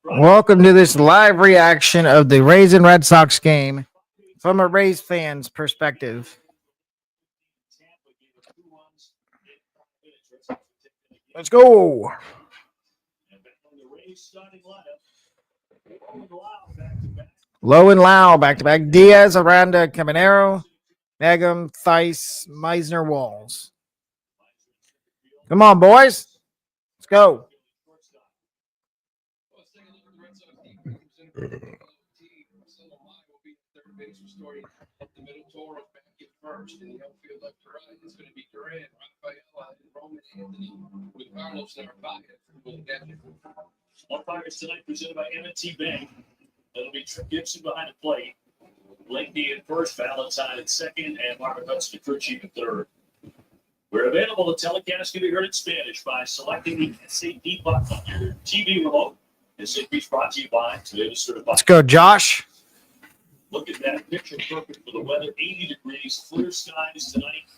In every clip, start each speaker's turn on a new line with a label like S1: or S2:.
S1: Welcome to this live reaction of the Rays and Red Sox game from a Rays fan's perspective. Let's go. Low and Lau back to back. Diaz, Aranda, Caminero, Negum, Theis, Meisner, Walls. Come on, boys. Let's go.
S2: First in the outfield left to right is going to be Durant, Rafaela, and Roman Anthony with Carlos Narvaez for the catcher. Umpires tonight presented by M&T Bank. It'll be Trick Gibson behind the plate, Lakey at first, Valentine at second, and Marvin Hudson Curchi at third. We're available. The telecast can be heard in Spanish by selecting the SAP button on your TV remote. SAP's brought to you by Toyota Certified.
S1: Let's go, Josh.
S2: Look at that picture perfect for the weather. 80 degrees, clear skies tonight.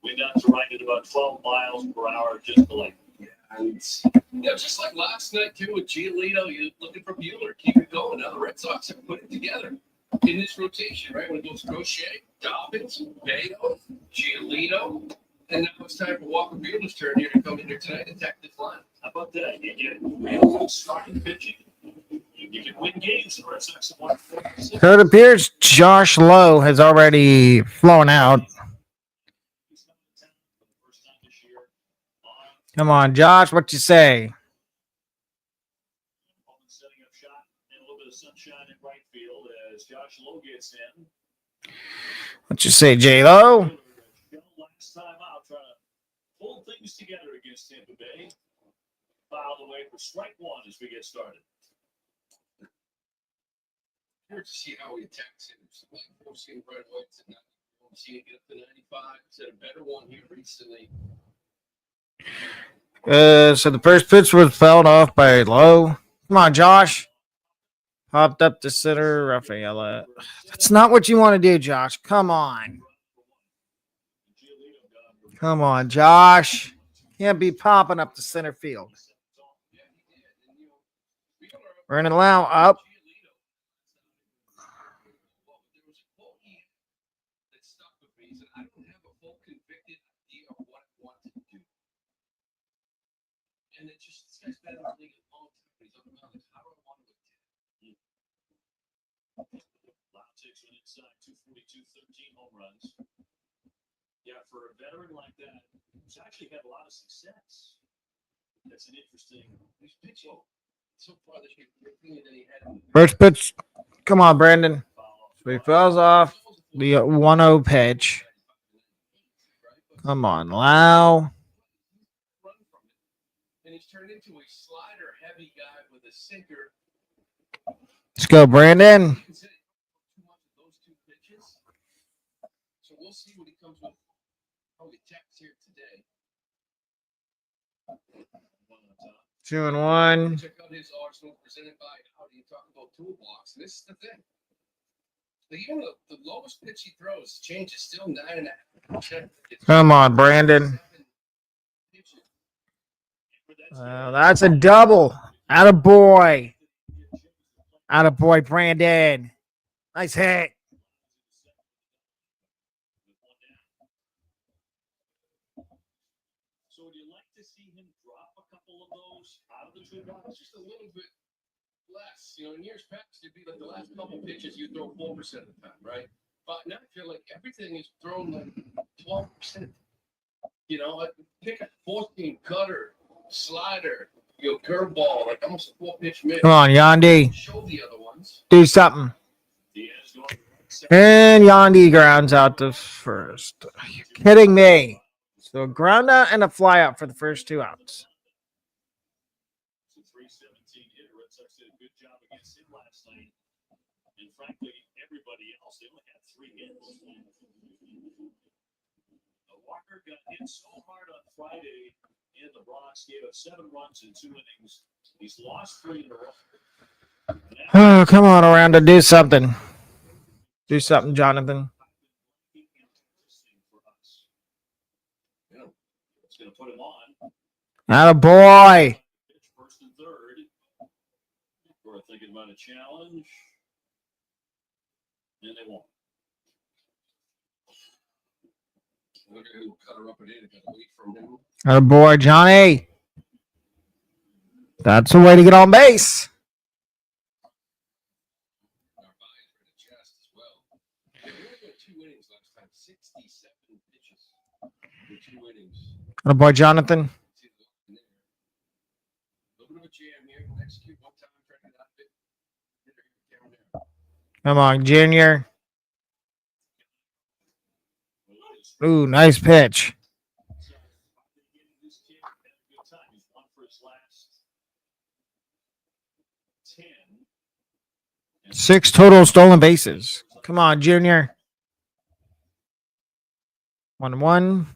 S2: Wind out to right at about 12 miles per hour, just like. Yeah, and just like last night too with Giolito, you're looking for Bueller. Keep it going. Now the Red Sox have put it together in this rotation, right? When it goes Crochet, Dobbins, Bayo, Giolito, and now it's time for Walker Bueller's turn here to come in here tonight and attack this line. How about that? You get real starting pitching. You can win games. The Red Sox have won 4-6.
S1: So it appears Josh Lowe has already flown out. Come on, Josh, what you say?
S2: Setting up shot and a little bit of sunshine in right field as Josh Lowe gets in.
S1: What you say, J-Lo?
S2: Last time out, trying to pull things together against Tampa Bay. Fouled away for strike one as we get started. Here to see how he attacks him. We'll see him right away tonight. We'll see him get up to 95. He's had a better one here recently.
S1: So the first pitch was fouled off by Lowe. Come on, Josh. Popped up to center, Rafaela. That's not what you want to do, Josh. Come on. Come on, Josh. Can't be popping up to center field. Running Lau up.
S2: And it just, this guy's been in the league a long time. He's on the mound. How do I want to attack? Lau takes one inside, 242, 13 home runs. Yeah, for a veteran like that, he's actually had a lot of success. That's an interesting. He's pitching so far this year.
S1: First pitch. Come on, Brandon. So he fouls off the 1-0 pitch. Come on, Lau.
S2: And he's turned into a slider heavy guy with a sinker.
S1: Let's go, Brandon.
S2: Those two pitches. So we'll see what he comes with. How he attacks here today.
S1: 2-1.
S2: Check out his arsenal presented by how do you talk about toolbox? This is the thing. Even the lowest pitch he throws, change is still 9.5.
S1: Come on, Brandon. That's a double. Attaboy. Attaboy, Brandon. Nice hit.
S2: So would you like to see him drop a couple of those out of the toolbox? Just a little bit less. You know, in years past, it'd be like the last couple pitches you throw 4% of the time, right? But now I feel like everything is thrown like 12%. You know, like pick a 14 cutter, slider, curveball, like almost a 4-pitch mix.
S1: Come on, Yandy.
S2: Show the other ones.
S1: Do something. And Yandy grounds out to first. Are you kidding me? So a ground out and a fly out for the first 2 outs.
S2: 317 hit. Red Sox did a good job against him last night. And frankly, everybody else, they only had 3 hits. Walker got hit so hard on Friday in the Bronx, gave up 7 runs in 2 innings. He's lost 3 in a row.
S1: Oh, come on, Aranda. Do something. Do something, Jonathan.
S2: It's going to put him on.
S1: Attaboy.
S2: First and third. third. We're thinking about a challenge. And they won't. Look at who cut her up and in. Got a lead from him.
S1: Oh boy, Johnny. That's the way to get on base.
S2: Our buys for the chest as well. They only got 2 innings last time. 67 pitches for 2 innings.
S1: Oh boy, Jonathan.
S2: See the look in there. A little bit of a jam here. We'll execute one time. Try to not fit. Down there.
S1: Come on, Junior. Ooh, nice pitch.
S2: This kid had a good time. He's won for his last 10.
S1: 6 total stolen bases. Come on, Junior. 1-1.
S2: Ball at 1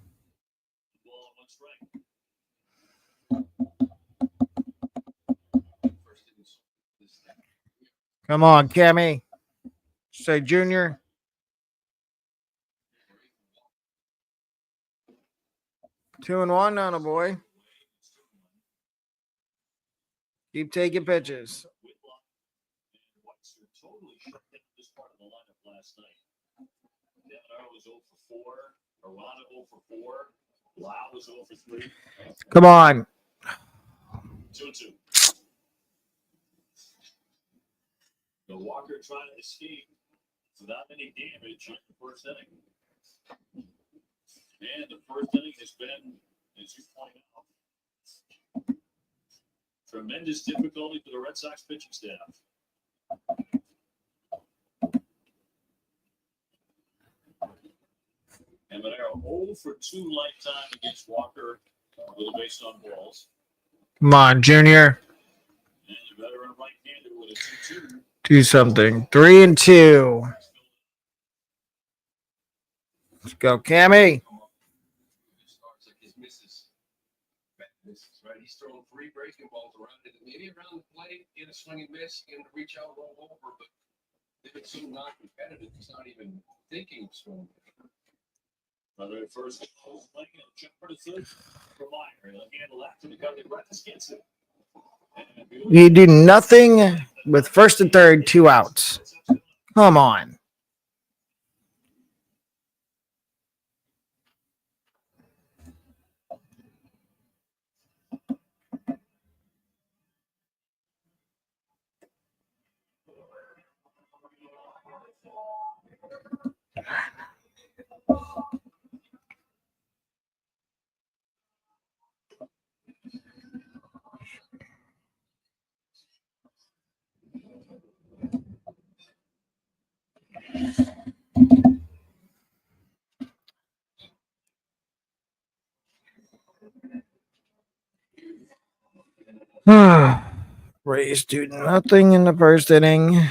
S2: strike. First innings.
S1: Come on, Cammy. Say Junior. 2-1 now, the boy. Keep taking pitches.
S2: Whitlock and Whitester totally shut down this part of the lineup last night. Devanaro was 0 for 4. Arana 0 for 4. Lau was 0 for 3.
S1: Come on.
S2: 2-2. The Walker trying to escape without any damage in the first inning. And the first inning has been, as you point out, tremendous difficulty for the Red Sox pitching staff. And Monero 0 for 2 lifetime against Walker with a base on balls.
S1: Come on, Junior.
S2: And the veteran right-hander with a 2-2.
S1: Do something. 3-2. Let's go, Cammy.
S2: Starts like his misses. Right? He's throwing 3 breaking balls around it, maybe around the plate, get a swing and miss, get him to reach out, roll over, but if it's so non-competitive, he's not even thinking of swinging. Another first playing a jumper to third for Meyer. He'll handle that to the cover. Breathless gets it.
S1: You do nothing with first and third, 2 outs. Come on. Rays do nothing in the first inning.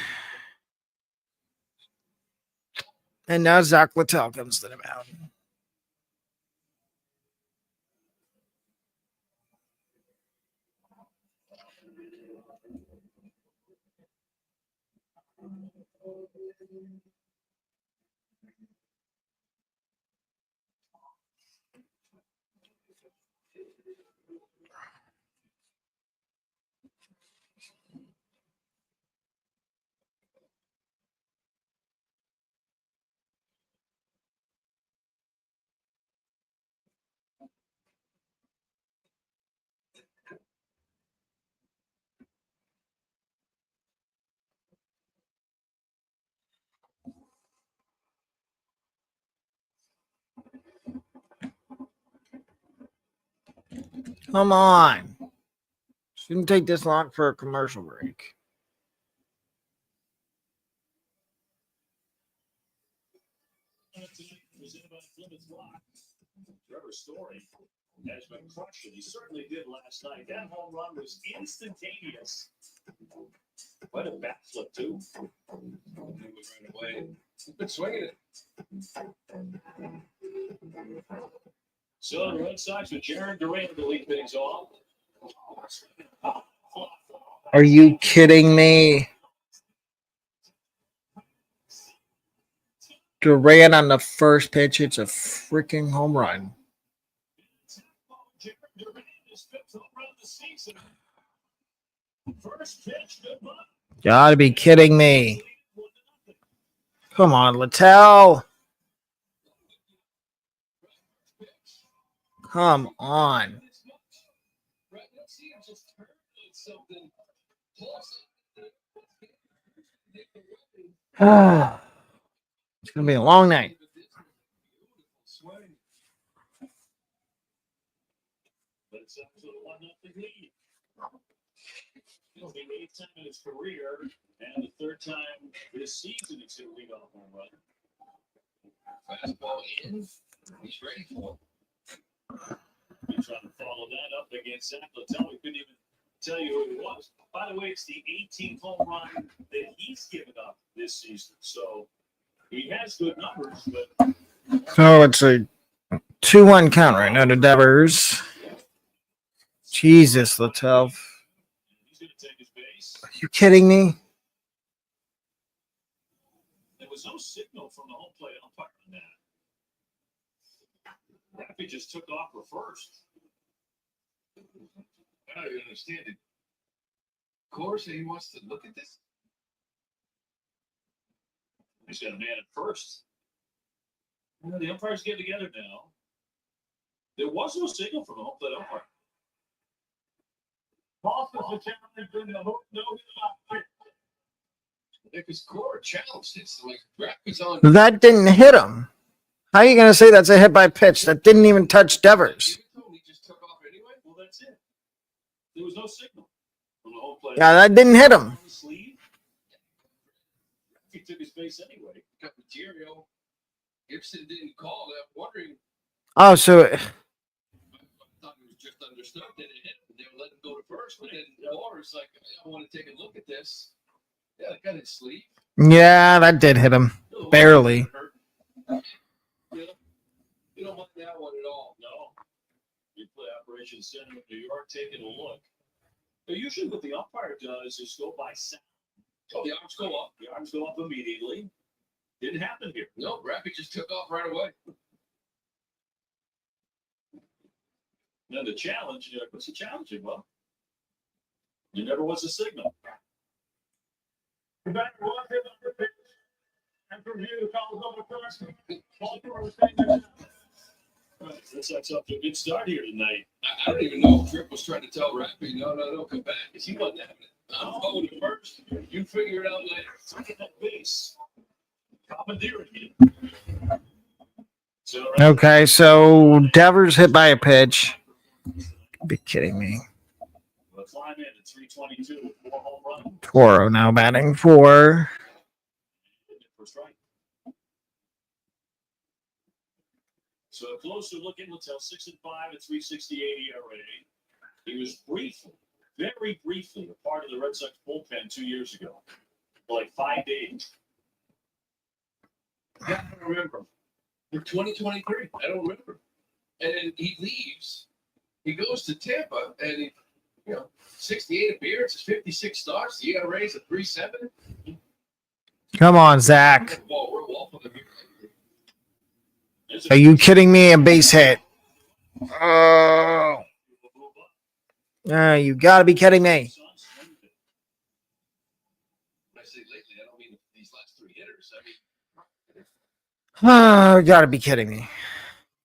S1: And now Zach Littell comes to the mound. Come on. Shouldn't take this long for a commercial break.
S2: Trevor Story has been crushing. He certainly did last night. That home run was instantaneous. What a bat flip, too. He was right away. He's been swinging it. So the Red Sox with Jared Durant to lead things off.
S1: Are you kidding me? Durant on the first pitch. It's a freaking home run.
S2: First pitch, good luck.
S1: Gotta be kidding me. Come on, Littell. Come on. It's gonna be a long night.
S2: But it's up to the 1-0 lead. It'll be the 8th time in his career and the 3rd time this season he's hit a leadoff home run. Fastball in. He's ready for it. He's trying to follow that up against Zach Littell. We couldn't even tell you who it was. By the way, it's the 18th home run that he's given up this season. So he has good numbers, but
S1: So it's a 2-1 count right now to Devers. Jesus, Littell.
S2: he's going to take his base.
S1: Are you kidding me?
S2: There was no signal from the home plate umpire on that. Rappy just took off for first. I don't even understand it. Of course, he wants to look at this. He's got a man at first. The umpires get together now. There was no signal from the home plate umpire. Because Core challenged it. So like Rappy's on.
S1: That didn't hit him. How are you going to say that's a hit by pitch? That didn't even touch Devers.
S2: He just took off anyway. Well, that's it. There was no signal from the home plate.
S1: Yeah, that didn't hit him.
S2: He took his base anyway. Got material. Gibson didn't call that. Wondering.
S1: Oh, so
S2: I thought it was just understood that it hit. They would let him go to first, but then Moore's like, I want to take a look at this. Yeah, it got his sleeve.
S1: yeah, that did hit him. Barely.
S2: You don't want that one at all. No. You play Operations Center in New York, taking a look. But usually what the umpire does is go by sound. Oh, the arms go up. The arms go up immediately. Didn't happen here. No, Rappy just took off right away. Now the challenge, you're like, what's the challenge? Well, there never was a signal. The batter was hit on the pitch. And from here, the call is over first. Baltimore was taking Red Sox off to a good start here tonight. I don't even know if Tripp was trying to tell Rappy, no, come back, because he wasn't having it. I'm going to first. You figure it out later. Look at that base. Commandeering it. So,
S1: Okay, so Devers hit by a pitch. Be kidding me.
S2: we'll climb in at 322 with 4 home runs.
S1: Toro now batting for.
S2: First strike. So a closer look in Littell, 6-5 at 3.68 ERA. He was briefly, very briefly, a part of the Red Sox bullpen 2 years ago, for like 5 days. Yeah, I don't remember. In 2023, I don't remember. And then he leaves. He goes to Tampa, and he, 68 appearances, 56 starts. The ERA is at 3.7.
S1: Come on, Zach.
S2: Well, we're well for the here.
S1: Are you kidding me? A base hit. Oh. You got to be kidding me.
S2: I say lately, I don't mean these last 3 hitters. I mean,
S1: Oh, you got to be kidding me.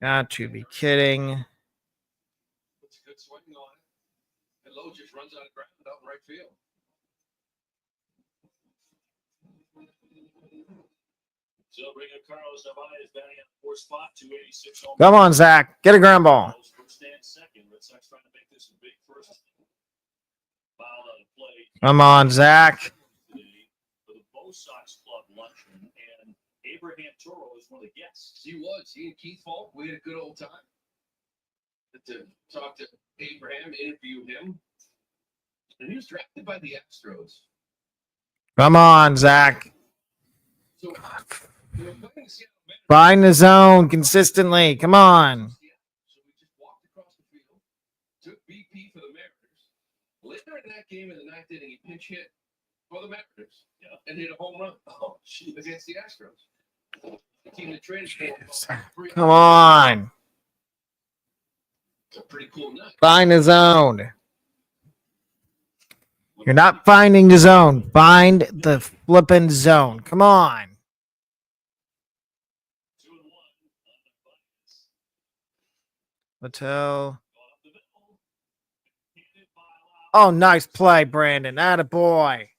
S1: Got to be kidding.
S2: it's a good swing on it. And Lowe just runs out of ground out in right field. So bringing Carlos Narvaez batting at the 4th spot, 286 home.
S1: Come on, Zach. Get a ground ball.
S2: First and second. Red Sox trying to make this a big first. Foul out of play.
S1: Come on, Zach.
S2: Today for the Bo Sox Club luncheon, and Abraham Toro is one of the guests. He was. He and Keith Falk. We had a good old time. To talk to Abraham, interview him, and he was drafted by the Astros.
S1: Come on, Zach.
S2: So they were playing Seattle Mariners.
S1: Find the zone consistently. Come on.
S2: So we just walked across the field, took BP for the Mariners. Later in that game in the 9th inning, he pinch hit for the Mariners, and hit a home run against the Astros. The team that traded for him.
S1: Come on.
S2: It's a pretty cool night.
S1: Find the zone. You're not finding the zone. Find the flipping zone. Come on.
S2: 2-1.
S1: Mattel. Oh, nice play, Brandon. Atta boy.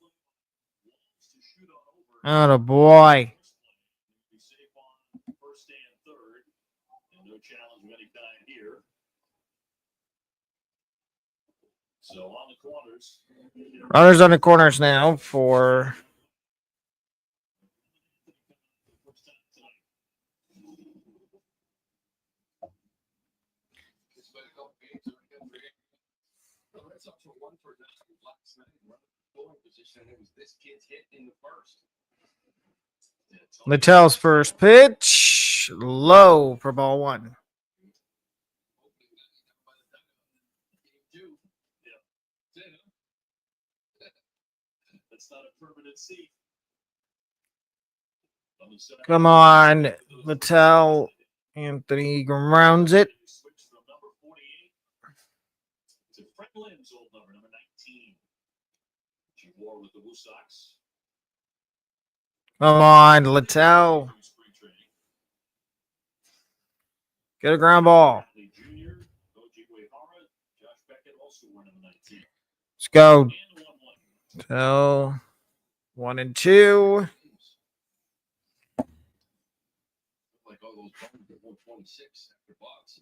S1: Atta boy.
S2: First and third, and no challenge of any kind here. So on the corners.
S1: Runners on the corners now for
S2: The Red Sox were 1 for 9 last night. Scoring position, and it was this kid's hit in the first.
S1: Mattel's first pitch. Low for ball one.
S2: That's not a permanent seat.
S1: Come on, Mattel. Anthony grounds it.
S2: Switch from number 48 to Frank Lynn's old number 19. She wore with the Red Sox.
S1: Come on, Littell. Get a ground ball. Let's go. Littell. 1 and 2.
S2: Like all those bombs at 126 after box.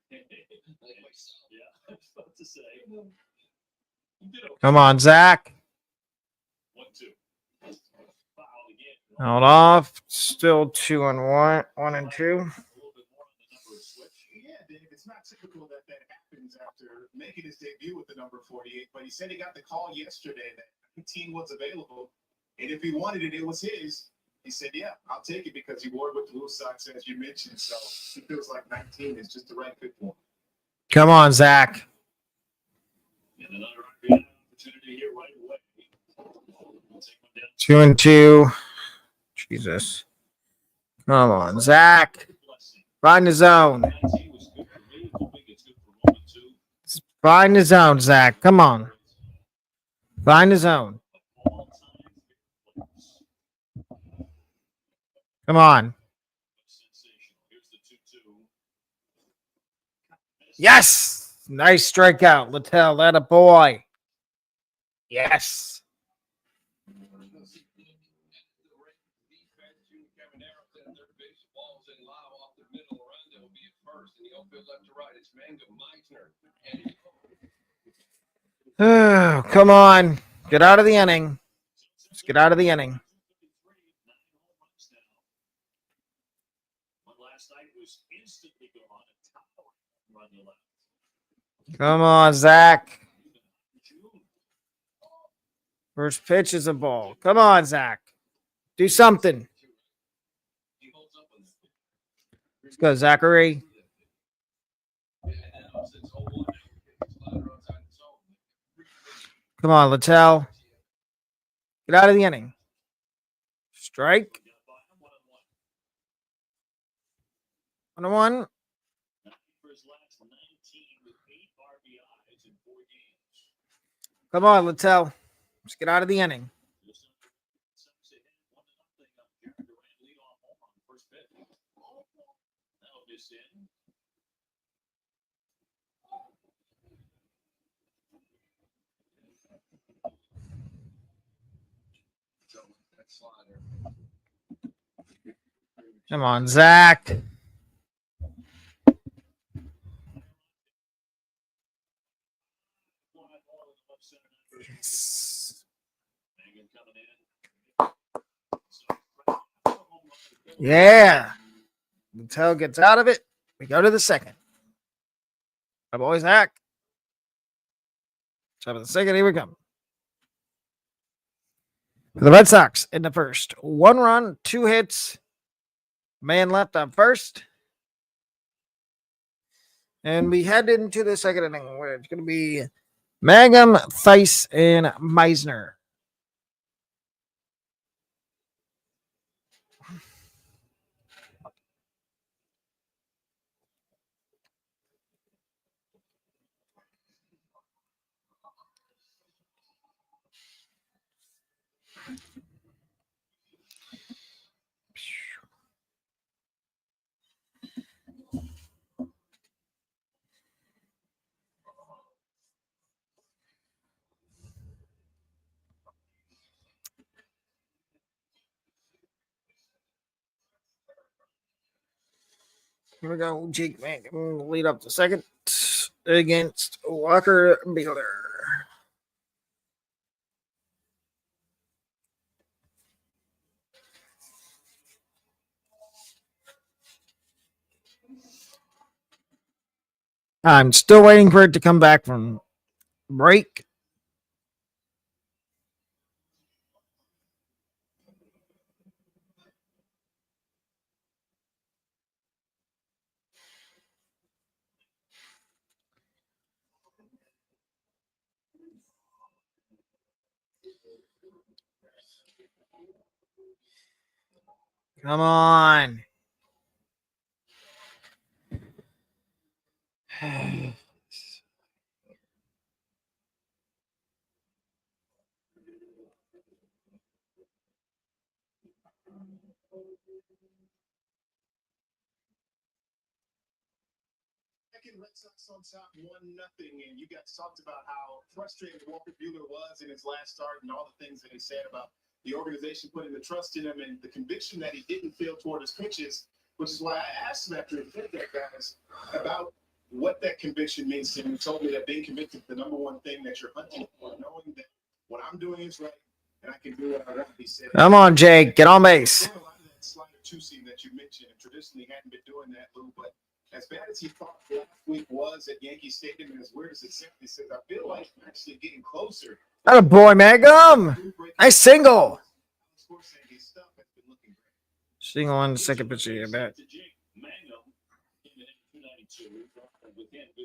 S2: Yeah, I was about to say.
S1: Come on, Zach.
S2: 1-2. Foul again.
S1: Out off. Still 2 and 1. 1 and 2.
S2: A little bit more on the number switch.
S3: Yeah, Dave, it's not typical that happens after making his debut with the number 48, but he said he got the call yesterday that 19 was available, and if he wanted it, it was his. He said, yeah, I'll take it because he wore it with the Red Sox, as you mentioned, so he feels like 19 is just the right fit for him.
S1: Come on, Zach.
S2: And another opportunity here right away. We'll take one down.
S1: 2 and 2. Jesus. Come on, Zach. Find the zone.
S2: 19 was good for me. I think it's good for moment two.
S1: Find the zone, Zach. Come on. Find the zone. Come on.
S2: Sensational. Here's the 2-2.
S1: Yes. Nice strikeout, Littell. That a boy. Yes. Oh, come on. Get out of the inning. Let's get out of the inning. Come on, Zach. First pitch is a ball. Come on, Zach. Do something. Let's go, Zachary. Come on, Littell. Get out of the inning. Strike. 1-1. Come on, Littell. Let's get out of the inning. Come on, Zach. Yeah. Littell gets out of it. We go to the second. My boy Zach. Top of the second. Here we come. For the Red Sox in the first. 1 run, 2 hits. Man left on first. And we head into the second inning where it's going to be Mangum, Theis, and Meisner. Here we go. Jake Mangum lead up to second against Walker Buehler. I'm still waiting for it to come back from break. Come on.
S3: Red Sox on top 1-0, and you guys talked about how frustrated Walker Buehler was in his last start and all the things that he said about the organization putting the trust in him and the conviction that he didn't feel toward his pitches, which is why I asked him after he did that, guys, about what that conviction means to him. He told me that being convicted is the number one thing that you're hunting for, knowing that what I'm doing is right and I can do what I want. He said,
S1: Come on, Jake. Get on base.
S3: a lot of that slider two-seam that you mentioned, and traditionally hadn't been doing that, Lou, but as bad as he thought last week was at Yankee Stadium, and as weird as it sounds, he says, I feel like I'm actually getting closer.
S1: That a boy, Mangum. Nice single. Single on the second pitch of your bat.
S2: Good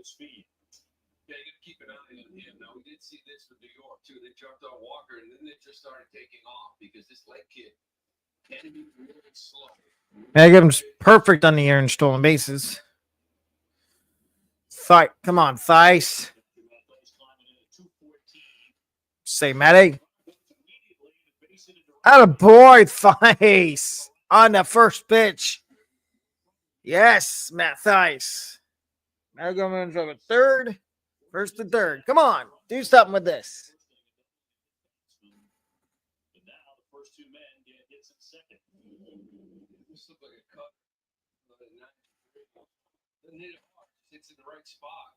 S2: speed.
S4: Yeah, you got to keep an eye on him. Now, we did see this with New York, too. They jumped on Walker, and then they just started taking off because this leg kid can be really slow.
S1: Mangum's perfect on the air and stolen bases. Come on, Thice. Say, Matty. Atta boy, Thice. On the first pitch. Yes, Matt Thice. Mangum in from a third. First to third. Come on. Do something with this.
S2: But now the first two men get hits in second.
S4: This looked like a cut. Doesn't hit it hard. It's in the right spot.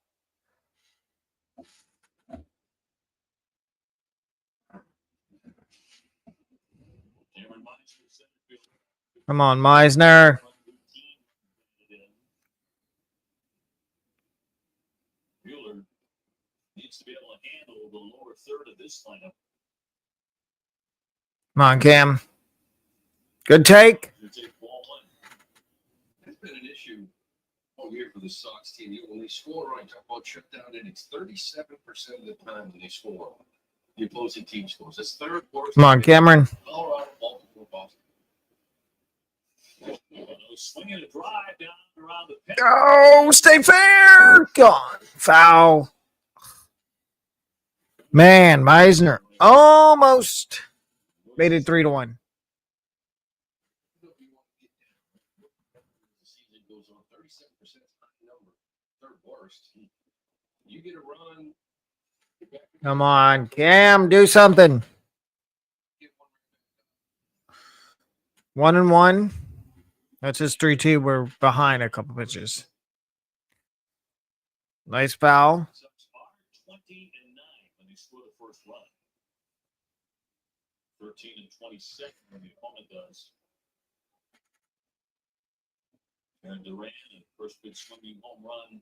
S1: Come on, Meisner.
S2: Buehler needs to be able to handle the lower third of this lineup.
S1: Come on, Cam. Good take.
S4: It's been an issue all year for the Sox team. When they score on top of shutdown innings, 37% of the time when they score, the opposing team scores. That's third worst.
S1: Come on, Cameron.
S4: Colorado, Baltimore, Boston.
S2: Swinging a drive down around the pen.
S1: Oh, stay fair. Gone. Foul. Man, Meisner almost made it 3-1.
S4: The season goes on. 37% number, third worst. You get a run.
S1: Come on, Cam, do something. 1-1. That's his 3-2. We're behind a couple pitches. Nice foul.
S2: 20-9 when they score the first run. 13-22 when the opponent does. And Duran, first pitch swinging home run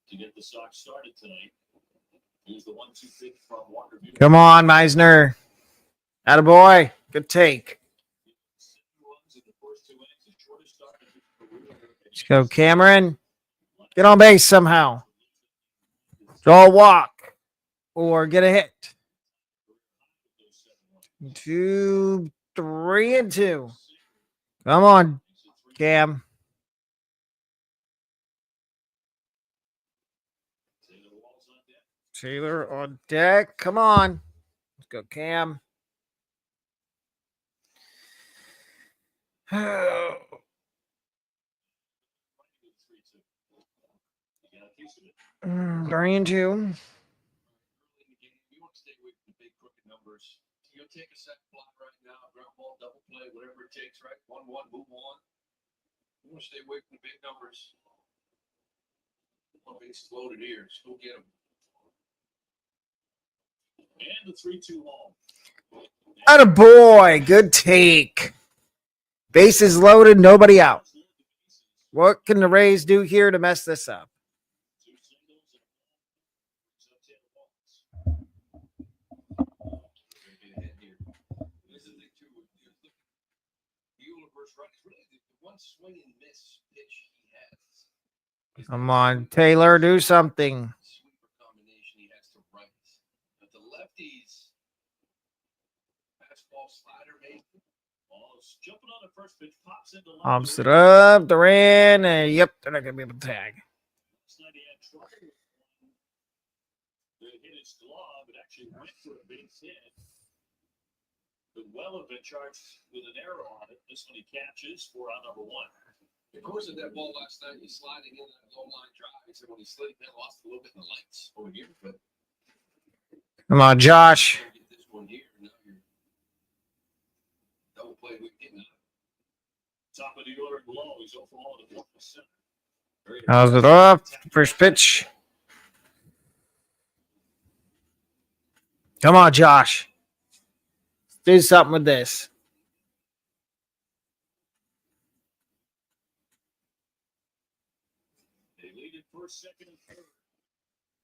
S2: to get the Sox started tonight. Here's the 1-2 pitch from Walker Buehler.
S1: Come on, Meisner. Attaboy. Good take. Let's go, Cameron. Get on base somehow. Draw a walk or get a hit. 2, 3, and 2. Come on, Cam. Taylor on deck. Come on. Let's go, Cam. Green two.
S4: You want to stay away from the big crooked numbers. You'll take a set fly right now, ground ball, double play, whatever it takes, right? 1-1, move on. You want to stay away from the big numbers. Bases loaded here. Just go get them.
S2: And the 3-2 home.
S1: Attaboy. Good take. Bases loaded, nobody out. What can the Rays do here to mess this up?
S2: Two singles and
S4: Get ahead here. This is the thing, too. The universe, right? It's really the one swing and miss pitch he has.
S1: Come on, Taylor, do something.
S4: Sweeper combination he has to right. But the lefties, fastball slider, maybe.
S2: balls jumping on the first pitch, pops into left.
S1: Pops it up, Duran. Yep, they're not going to be able to tag.
S2: Last night he had trouble with one that hit his glove. It actually went for a base hit. Could well have been charged with an error on it. This one he catches for out number one.
S4: Of course, at that ball last night, he's sliding in that low line drive. So when he slid, that lost a little bit in the lights over here. But
S1: Come on, Josh.
S4: get this one here. Now you're double play with getting out.
S2: Top of the order below. He's off all to the center.
S1: How's it up? First pitch. Come on, Josh. Do something with this.
S2: They lead it first, second, and third.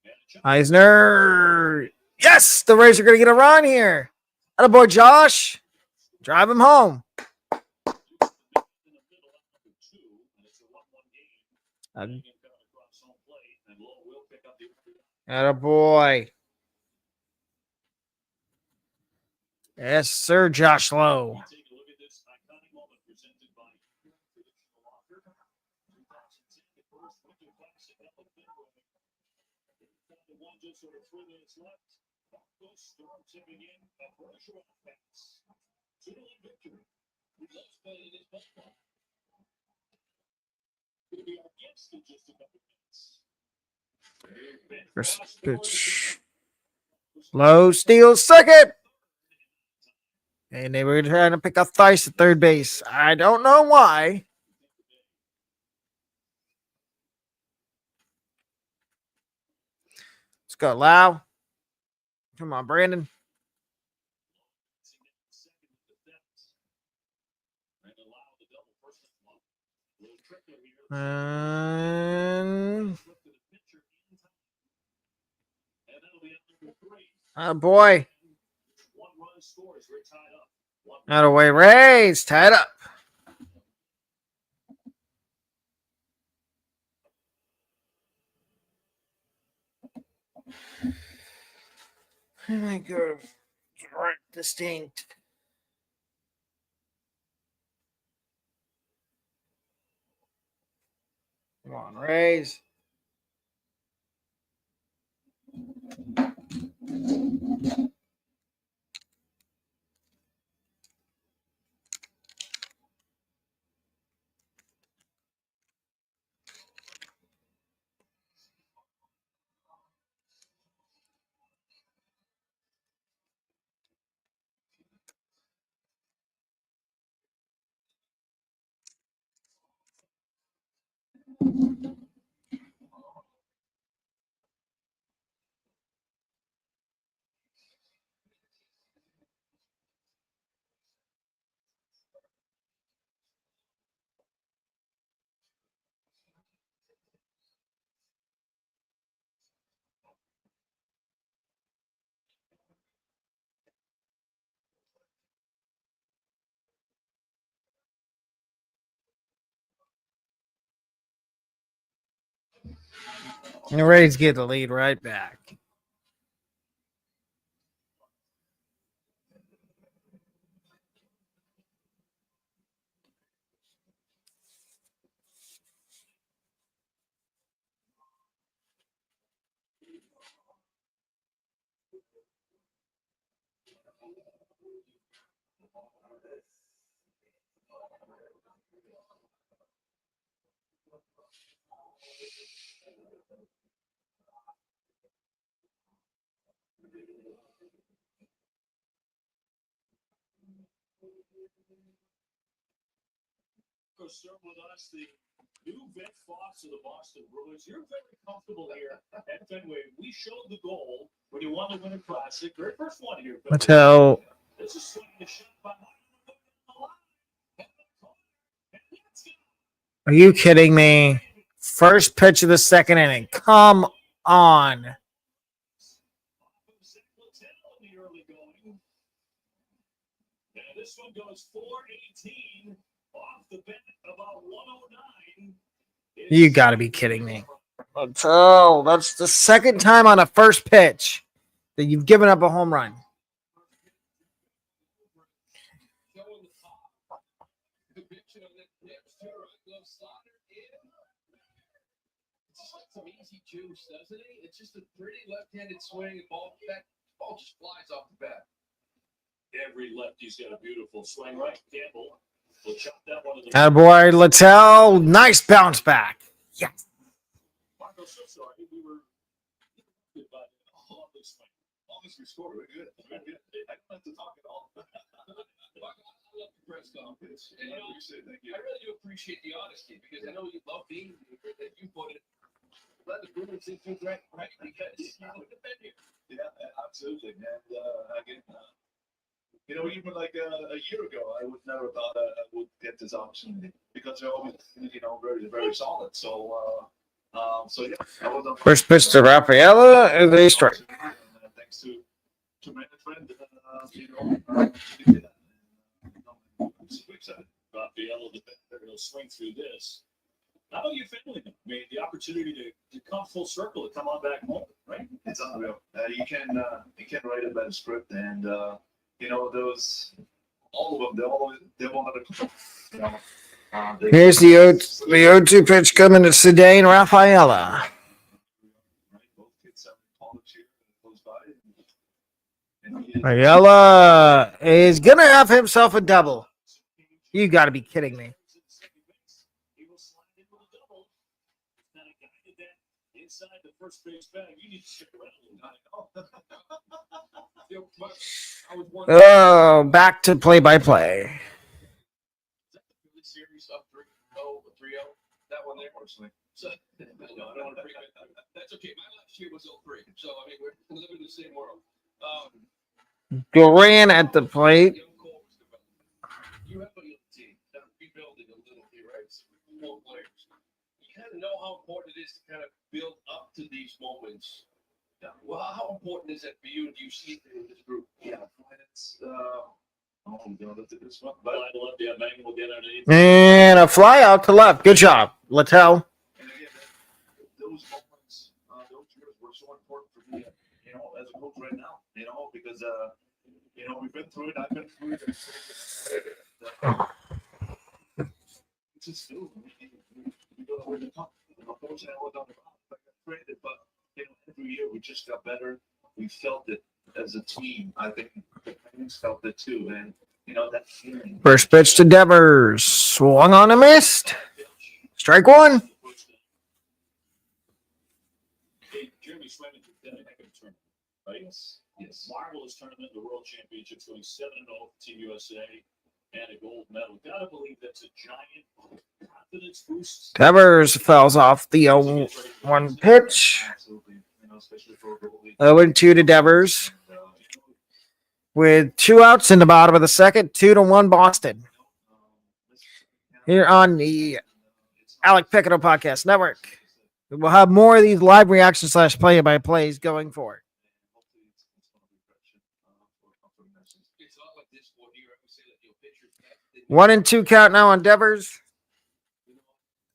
S2: And a jump
S1: Eisner. Yes, the Rays are going to get a run here. Attaboy, Josh. Drive him home.
S2: in the middle of number two, and it's a 1-1 game. Hanging down across home plate, and Lowell will pick up the
S1: Attaboy. Yes, sir, Josh Lowe.
S2: Take a look at this iconic moment presented by Traditional Locker. 2010, the first Winter Classic up at Fenway. The one just over 3 minutes left. Broncos Storm tipping in a pressure offense. 2-1 victory. He loves playing in his baseball. Could be against in just a couple minutes.
S1: First pitch. Low steals second. And they were trying to pick up Theis at third base. I don't know why. Let's go, Lau. Come on, Brandon. And oh boy. Out of way, Rays tied up. Oh my God. Right, distinct. Come on, Rays. And the Rays get the lead right back.
S2: Sir, with us, the new vet Fox of the Boston Bruins. You're very comfortable here at Fenway. We showed the goal when you won the Winter Classic. Very first one here.
S1: Mattel.
S2: This is swinging the shot by.
S1: Are you kidding me? First pitch of the second inning. Come on.
S2: And this one goes 418 off the bat, about 109.
S1: You got to be kidding me. Oh, that's the second time on a first pitch that you've given up a home run.
S4: Some easy juice, doesn't he? It's just a pretty left-handed swing, and ball just flies off the bat.
S2: Every lefty's got a beautiful swing, right? Campbell will chop that one to the.
S1: Attaboy, Littell. Nice bounce back. Yes.
S2: Marco, so sorry. We were good by all this swing.
S3: Long as we score, we're good. We're good. I don't have to talk at all.
S4: I love the press conference. And,
S3: I appreciate it. Thank you.
S4: I really do appreciate the honesty because I know you love being here, that you put it. Let the Bruins think you're right, because you wouldn't have been here.
S3: Yeah, absolutely. And again, even like a year ago, I would never thought I would get this opportunity because they're always, very, very solid. So yeah, I was on
S1: First pitch to Rafaela and a strike.
S3: Thanks to management, I'm super excited.
S2: Rafaela, the better, he'll swing through this. How about your family? Made the opportunity to come full circle, to come on back home, right?
S3: It's unreal. You can write a better script, and those all of them. They wanted to.
S1: Here's the 0-2 pitch coming to Sedane Rafaela.
S3: Both kids have college here close by.
S1: Rafaela is going to have himself a double. You got to be kidding me.
S2: Inside the first base bag, you need to stick around.
S1: Oh, back to play-by-play.
S4: Is that the Philly series up 3-0? That one there? So, no, I don't want to bring it. That's okay. My last year was 0-3. So, I mean, we're living in the same world.
S1: Duran at the plate.
S4: You have a young team that are rebuilding a little here, right? More players. You kind of know how important it is to kind of build up to these moments. Yeah. Well, how important is that for you? Do you see it in this group?
S3: Yeah, it's this one.
S2: But I love the Bang will get underneath.
S1: And a fly out to left. Good job, Littell.
S3: And again, those moments, those years were so important for me, as a coach right now, because we've been through it. I've been through it. It's just still, we don't know where to come. Unfortunately, I was on the ground. I got traded, but every year we just got better. We felt it as a team. I think the fans felt it too, and that feeling.
S1: First pitch to Devers. Swung on a missed. Strike one.
S2: Hey, Jeremy Swayman did a heck of a tournament, right? Yes. Marvelous tournament, the World Championships, going 7-0 for Team USA. And a gold medal. Gotta believe that's a giant confidence boost.
S1: Devers fouls off the 0-1 pitch.
S3: Absolutely. Especially for a goalie.
S1: 0-2 to Devers. With 2 outs in the bottom of the second, 2-1 Boston. Here on the Alec Picado Podcast Network. We'll have more of these live reactions / play-by-plays going forward. 1-2 count now on Devers.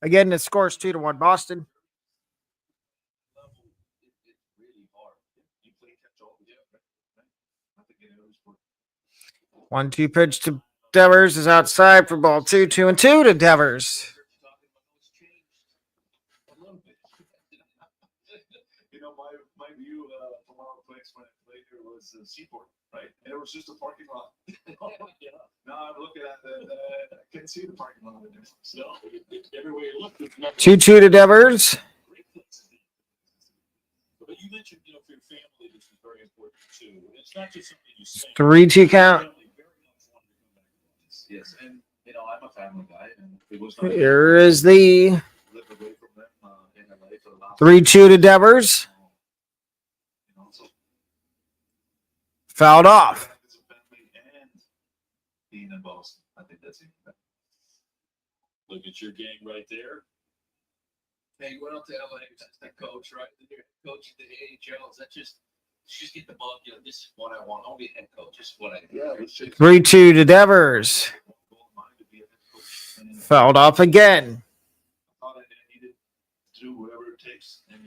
S1: Again, the score's 2-1 Boston. 1-2 pitch to Devers is outside for ball 2. 2-2 to Devers.
S3: My view from our place when I played here was the Seaport, right? And it was just a parking lot.
S2: Yeah.
S3: Now I'm looking at I can see the parking lot in there.
S2: So everywhere you look, there's nothing.
S1: 2-2 to Devers.
S2: Great place to be. But you mentioned, for your family, this is very important too. It's not just something you say.
S1: 3-2 count.
S2: Family very much want to come back to this.
S3: Yes, and I'm a family guy, and it was not
S1: Here is the
S3: live away from them in LA for the last
S1: 3-2 to Devers.
S3: So
S1: Fouled off.
S3: as a family and being in Boston, I think that's it.
S2: Look at your gang right there.
S4: Hey, you went out to LA, assistant coach, right? Then you're coach at the AHL. Is that just get the bug? This is what I want. I'll be a head coach. This is what I do.
S3: Yeah, let's chase
S1: 3-2 to Devers. Fouled off again.
S3: I thought I needed to do whatever it takes, and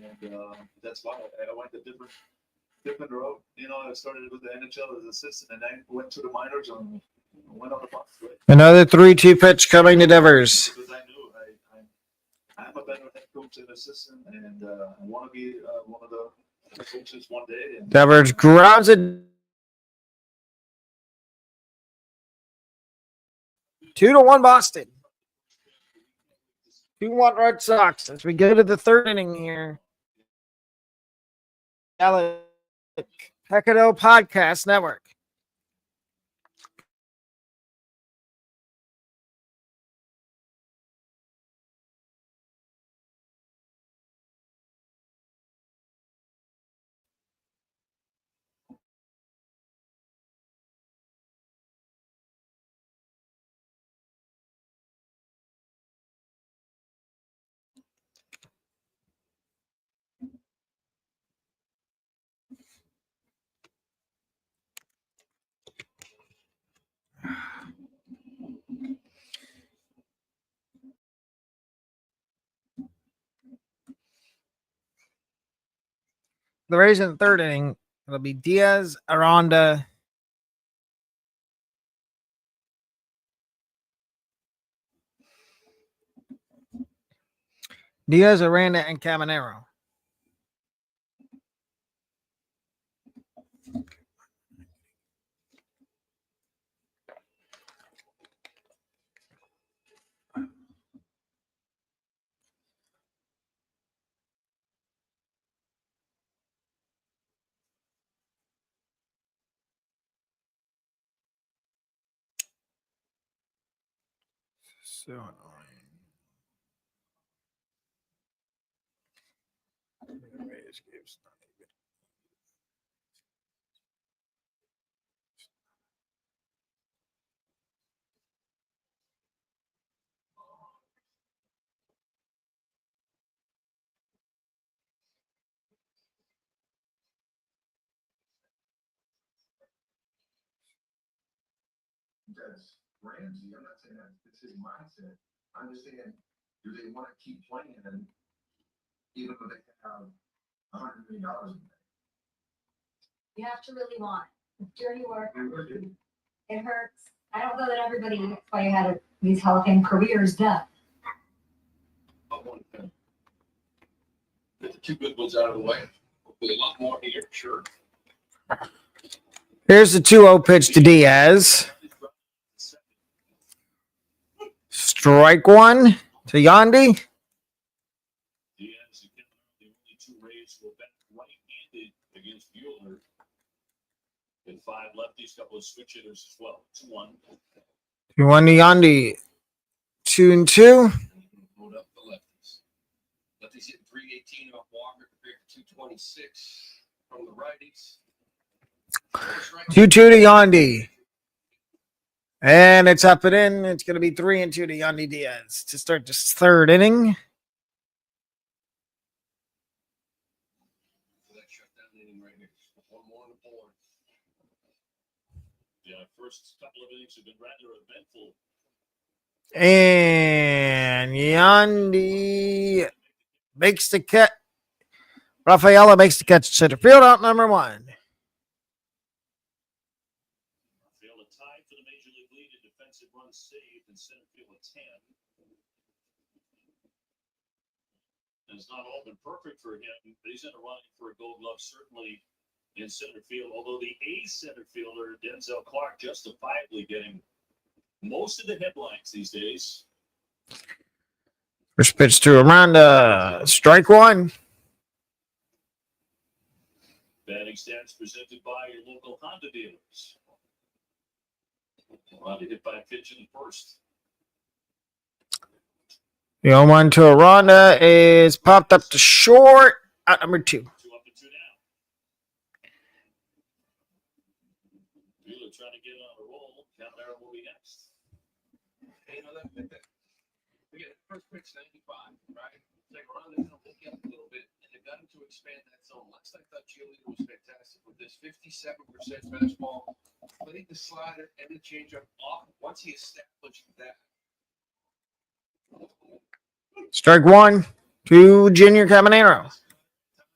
S3: that's why I went a different road. I started with the NHL as assistant, and then went to the minors and went on the box. Right?
S1: Another 3-2 pitch coming to Devers.
S3: Because I knew I'm a better head coach and assistant, and I want to be one of the coaches one day. And
S1: Devers grabs it. 2-1 Boston. 2-1 Red Sox as we go to the third inning here. Alec Pecado Podcast Network. The Rays in the third inning, it'll be Diaz, Aranda. Diaz, Aranda, and Caminero. So annoying.
S3: that's Ramsey. I'm not saying that it's his mindset. I'm just saying, do they want to keep playing and even though they have $100 million in the bank?
S5: You have to really want it. It's dirty work.
S3: They really do.
S5: It hurts. I don't know that everybody that's why you had these Hall of Fame careers done.
S4: I want to get the two good ones out of the way. Hopefully a lot more here, sure.
S1: Here's the 2-0 pitch to Diaz. Strike one to Yandy.
S2: Diaz again, the only two Rays who are back right-handed against Bueller. And 5 lefties, couple of switch hitters as well. 2-1.
S1: 2-1 to Yandy. 2-2.
S4: Load up the lefties. Lefties hitting 318 off Walker compared to 226 from the righties.
S1: 2-2 to Yandy. And it's up and in. It's going to be 3-2 to Yandy Diaz to start this third inning.
S4: That shutdown inning right here. One more on the board.
S2: Yeah, first couple of innings have been rather eventful.
S1: And Yandy makes the catch. Rafaela makes the catch. Center field out number 1.
S2: Rafaela tied for the major league lead in defensive runs saved in center field at 10. And it's not all been perfect for him, but he's in a running for a Gold Glove. Certainly in center field, although the A's center fielder, Denzel Clark, justifiably getting most of the headlines these days.
S1: First pitch to Aranda. Strike one.
S2: Batting stats presented by your local Honda dealers. Aranda hit by a pitch in the first.
S1: The 0-1 to Aranda is popped up to short. Out number 2.
S2: 2 up and 2 down. Wheeler trying to get on a roll. Caminero will be next.
S4: Hey, again, first pitch 95, right? It's like Ron is going to look up a little bit, and they got him to expand that zone. Last night, I thought Giolito was fantastic with this 57% fastball. Played the slider and the changeup off once he established that.
S1: Strike one to Junior Caminero.
S4: Times,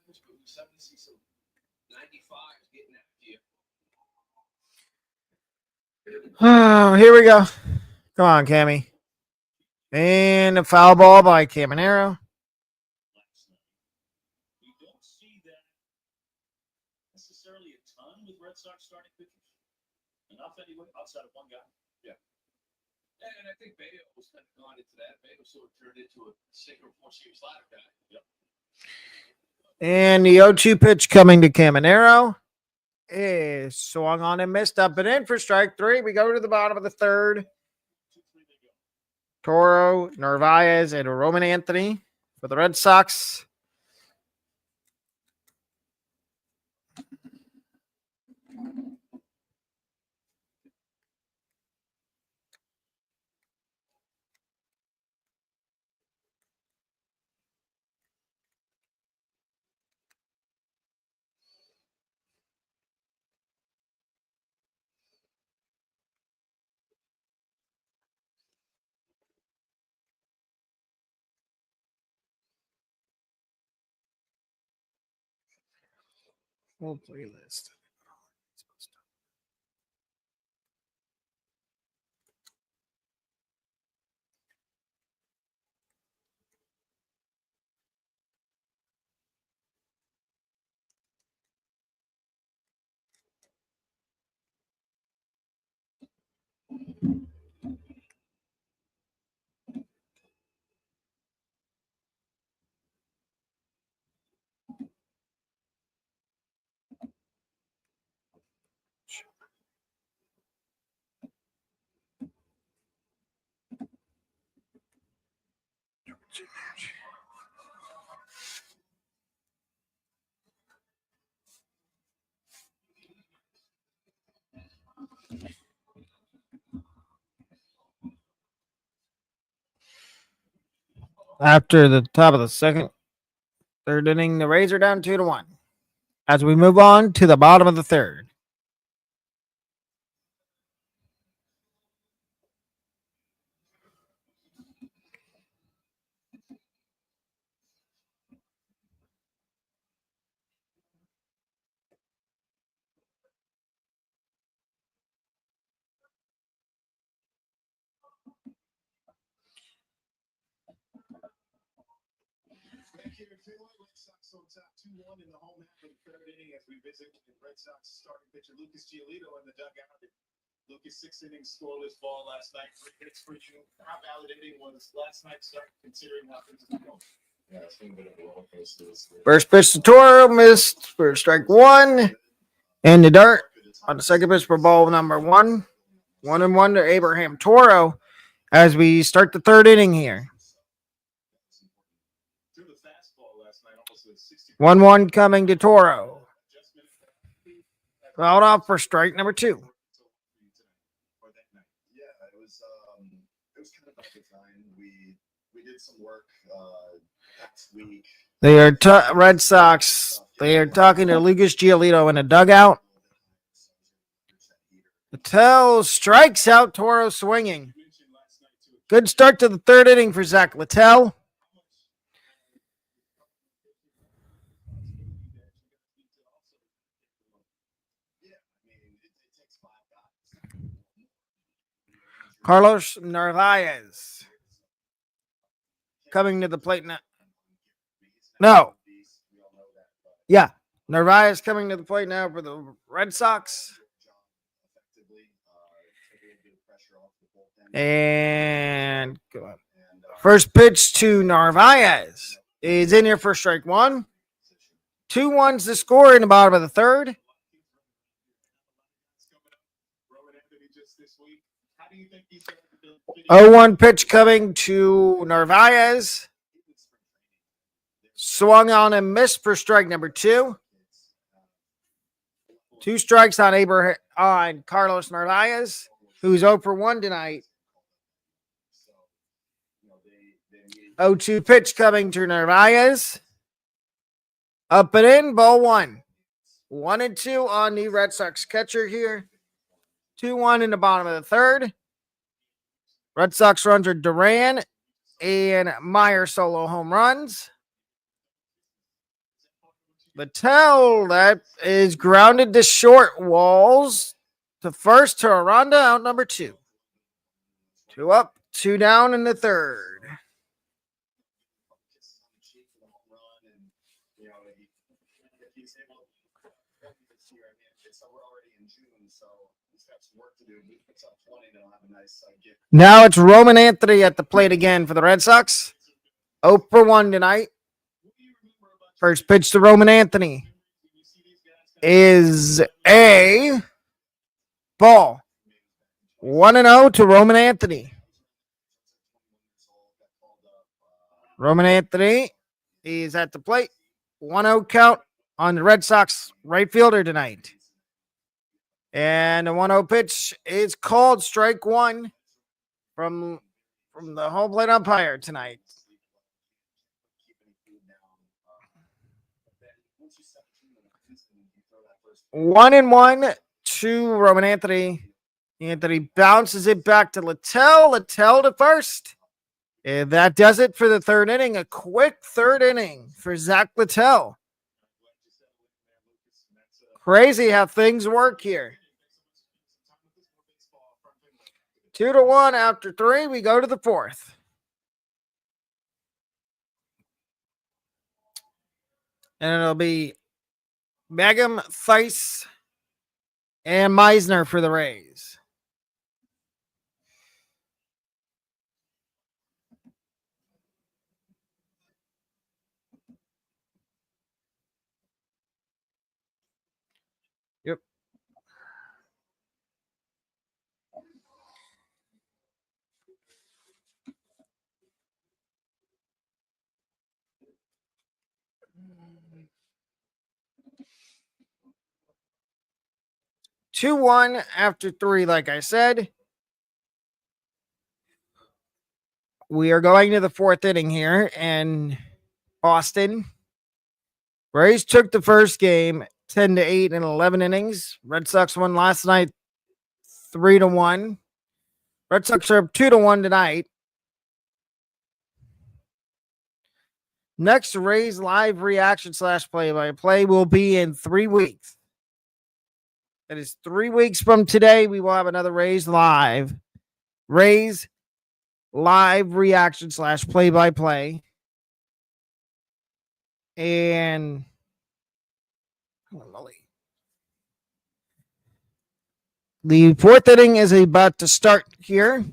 S4: but we started to see some 95s getting after you.
S1: Oh, here we go. Come on, Cammy. And a foul ball by Caminero.
S2: Last night. We don't see that necessarily a ton with Red Sox starting pitchers. Enough anyway, outside of one guy.
S4: And I think Bayo was kind of gone into that. Bayo sort of turned into a sinker four-seam slider guy. Yep.
S1: And the 0-2 pitch coming to Caminero is swung on and missed, up and in for strike 3. We go to the bottom of the third.
S2: 2-3 they go.
S1: Toro, Narvaez, and Roman Anthony for the Red Sox. Full playlist. After the top of the third inning, the Rays are down 2-1. As we move on to the bottom of the third.
S3: Back here in Finland, Red Sox on top 2-1 in the home half of the third inning as we visit Red Sox starting pitcher Lucas Giolito in the dugout. Lucas 6 innings scoreless ball last night. 3 hits for you. How validating was last night's start considering how things are going? Yeah, it's been a bit of a roller coaster this year.
S1: First pitch to Toro, missed for strike 1. In the dirt on the second pitch for ball number 1. 1-1 to Abraham Toro as we start the third inning here. 1-1 coming to Toro. Fouled off for strike number 2.
S6: Yeah, it was kind of about the time we did some work last week.
S1: They are Red Sox. They are talking to Lucas Giolito in a dugout. Littell strikes out Toro swinging. Good start to the third inning for Zach Littell. Carlos Narvaez coming to the plate now. No. Yeah. Narvaez coming to the plate now for the Red Sox.
S6: Effectively, took a little bit of pressure off the bullpen.
S1: And go on.
S6: And,
S1: First pitch to Narvaez is in here for strike one. 2-1's the score in the bottom of the third.
S3: Roman Anthony just this week. How do you think he's going to build?
S1: 0-1 pitch coming to Narvaez. Swung on and missed for strike number 2. 2 strikes on Carlos Narvaez, who's 0 for 1 tonight. 0-2 pitch coming to Narvaez. Up and in, ball 1. 1-2 on the Red Sox catcher here. 2-1 in the bottom of the third. Red Sox runs are Duran and Meyer solo home runs. Littell, that is grounded to short. Walls to first to Aranda, out number 2. 2 up, 2 down in the third. Now it's Roman Anthony at the plate again for the Red Sox. 0 for 1 tonight. First pitch to Roman Anthony is a ball. 1-0 to Roman Anthony. Roman Anthony is at the plate. 1-0 count on the Red Sox right fielder tonight. And the 1-0 pitch is called strike 1 from the home plate umpire tonight. 1-1 to Roman Anthony. Anthony bounces it back to Littell. Littell to first. And that does it for the third inning. A quick third inning for Zach Littell. Crazy how things work here. 2-1 after 3. We go to the 4th. And it'll be Mangum, Theis, and Meisner for the Rays. Yep. Two one after 3, like I said. We are going to the 4th inning here in Boston. Rays took the first game 10-8 in 11 innings. Red Sox won last night 3-1. Red Sox are up 2-1 tonight. Next Rays live reaction / play-by-play will be in 3 weeks. That is 3 weeks from today. We will have another Rays live reaction / play-by-play. And the 4th inning is about to start here.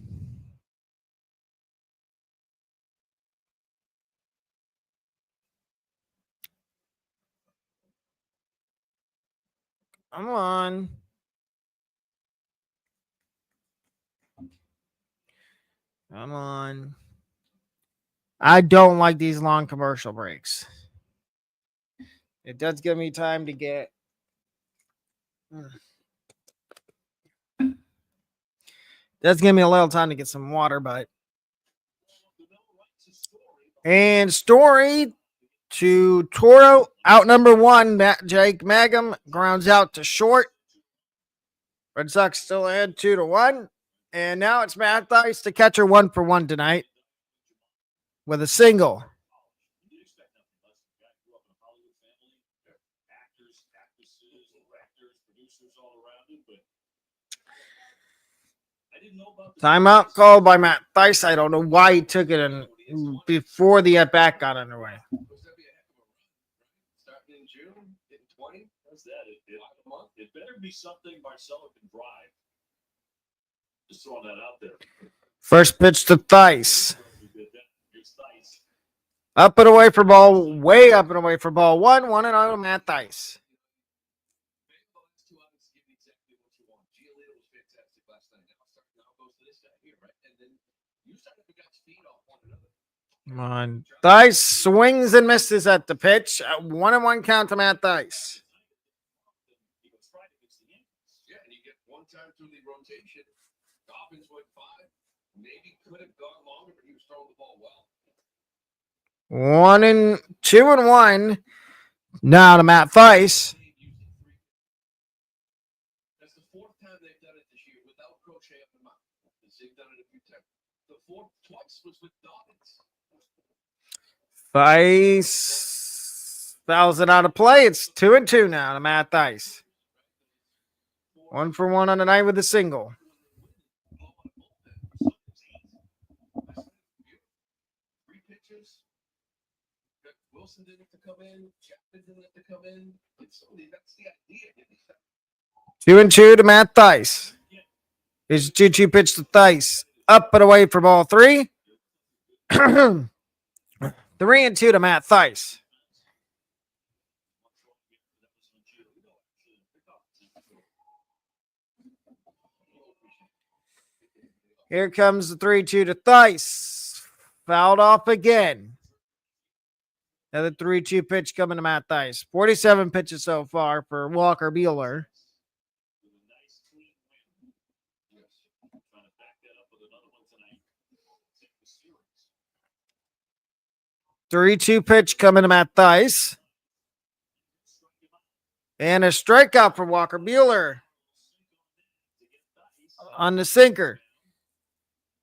S1: Come on. Come on. I don't like these long commercial breaks. It does give me time to get. Does give me a little time to get some water, but. And Story to Toro, out number 1. Jake Mangum grounds out to short. Red Sox still ahead 2-1. And now it's Matt Theis, the catcher, 1 for 1 tonight with a single. Timeout called by Matt Theis. I don't know why he took it before the at-bat got underway.
S2: It better be something Marcelo can drive. Just throwing that out there.
S1: First pitch to Thice.
S2: Here's Thice.
S1: Up and away for ball, way up and away for ball one. 1-0 Matt Thice.
S4: The last 2 outs give you exactly what you want. Giolito was fantastic last night. Now goes to this guy here, right? And then you start to guys feed off one another.
S1: Come on. Thice swings and misses at the pitch. 1-1 count to Matt Thice.
S4: Yeah, and you get one time through the rotation. Dobbins went 5. Maybe could have gone longer, but he was throwing the ball well.
S1: 2-1. Now to Matt Thice.
S4: That's the 4th time they've done it this year without Crochet up the mountain. They've done it a few times. The 4th twice was with Dobbins.
S1: Thice fouls it out of play. It's 2-2 now to Matt Thice. 1 for 1 on the night with a single.
S4: Wilson didn't have to come in. Chapman didn't have to come in. That's the idea.
S1: 2-2 to Matt Thice. Here's a 2-2 pitch to Thice. Up and away for ball 3. 3-2 to Matt Thice. Here comes the 3-2 to Thice. Fouled off again. Another 3-2 pitch coming to Matt Thice. 47 pitches so far for Walker Buehler. 3-2 pitch coming to Matt Thice. And a strikeout for Walker Buehler on the sinker.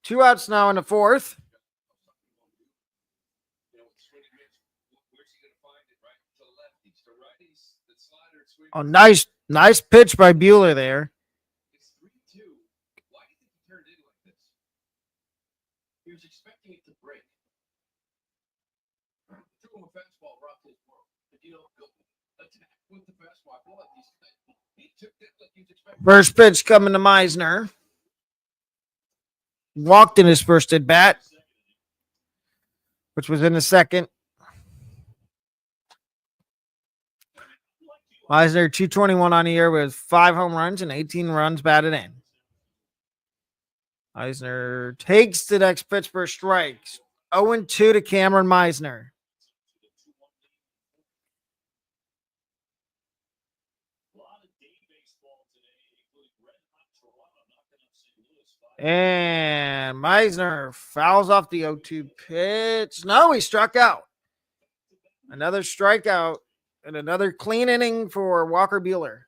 S1: 2 outs now in the 4th. Oh, nice pitch by Buehler there.
S4: It's 3-2. Why do you think he turned it in like this? He was expecting it to break. Threw him a fastball, rocked his world. But go attack with the fastball. I feel like he took that like he was expecting.
S1: First pitch coming to Meisner. Walked in his first at bat, which was in the second. Meisner 221 on the year with 5 home runs and 18 runs batted in. Meisner takes the next pitch for strikes. 0-2 to Cameron Meisner. And Meisner fouls off the 0-2 pitch. No, he struck out. Another strikeout and another clean inning for Walker Buehler.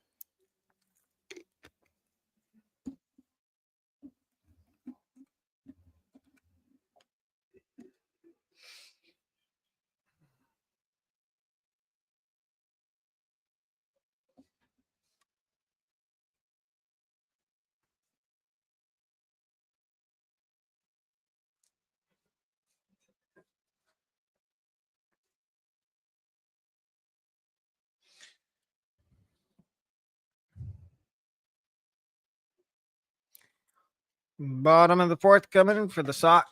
S1: Bottom of the 4th coming for the Sox.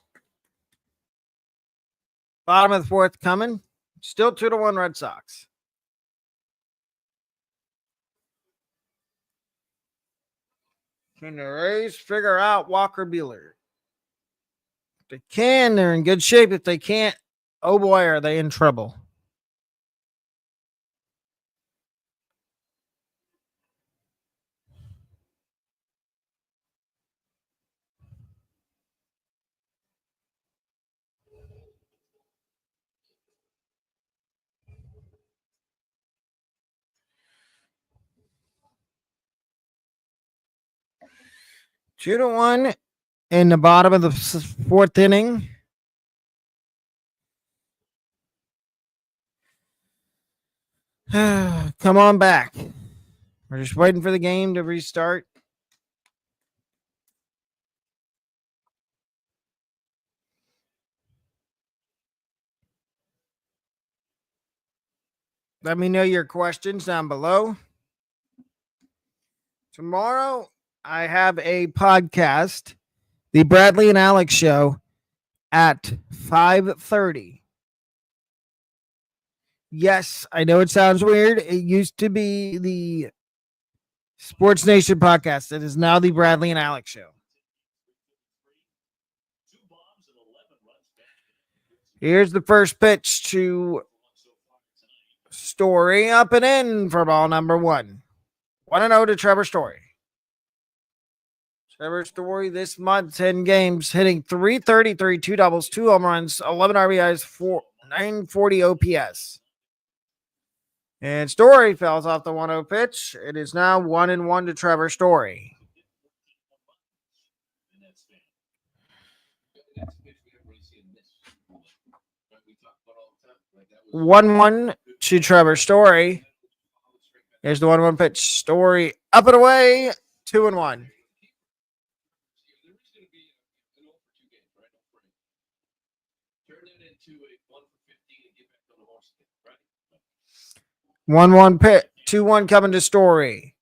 S1: Bottom of the 4th coming. Still 2-1 Red Sox. Can the Rays figure out Walker Buehler? If they can, they're in good shape. If they can't, oh boy, are they in trouble. Two to one in the bottom of the 4th inning. Come on back. We're just waiting for the game to restart. Let me know your questions down below. Tomorrow, I have a podcast, the Bradley and Alex Show, at 5:30. Yes, I know it sounds weird. It used to be the Sports Nation podcast. It is now the Bradley and Alex Show. Here's the first pitch to Story, up and in for ball number 1. 1-0 to Trevor Story. Trevor Story this month, 10 games, hitting .333, 2 doubles, 2 home runs, 11 RBIs, 940 OPS. And Story fouls off the 1-0 pitch. It is now 1-1 to Trevor Story. 1-1 to Trevor Story. Here's the 1-1 pitch. Story up and away. 2-1.
S4: There is going to be an 0 for 2 game, right? Turn that into a 1 for 15 and get back on the horse again, right?
S1: 1-1 pitch. 2-1 coming to Story.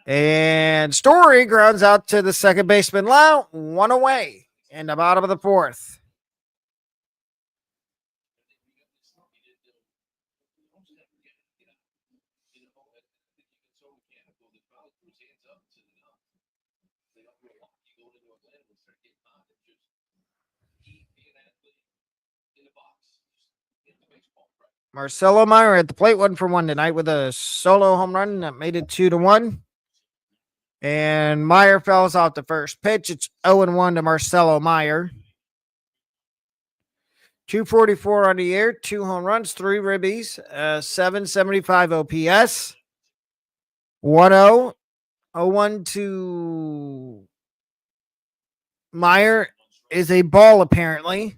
S1: And Story grounds out to the second baseman Lau. 1 away in the bottom of the 4th. Marcelo Meyer at the plate, 1 for 1 tonight with a solo home run that made it 2-1. And Meyer fouls off the first pitch. It's 0-1 to Marcelo Meyer. 244 on the year, 2 home runs, 3 ribbies, 775 OPS. 1-0. 0-1 to Meyer is a ball, apparently,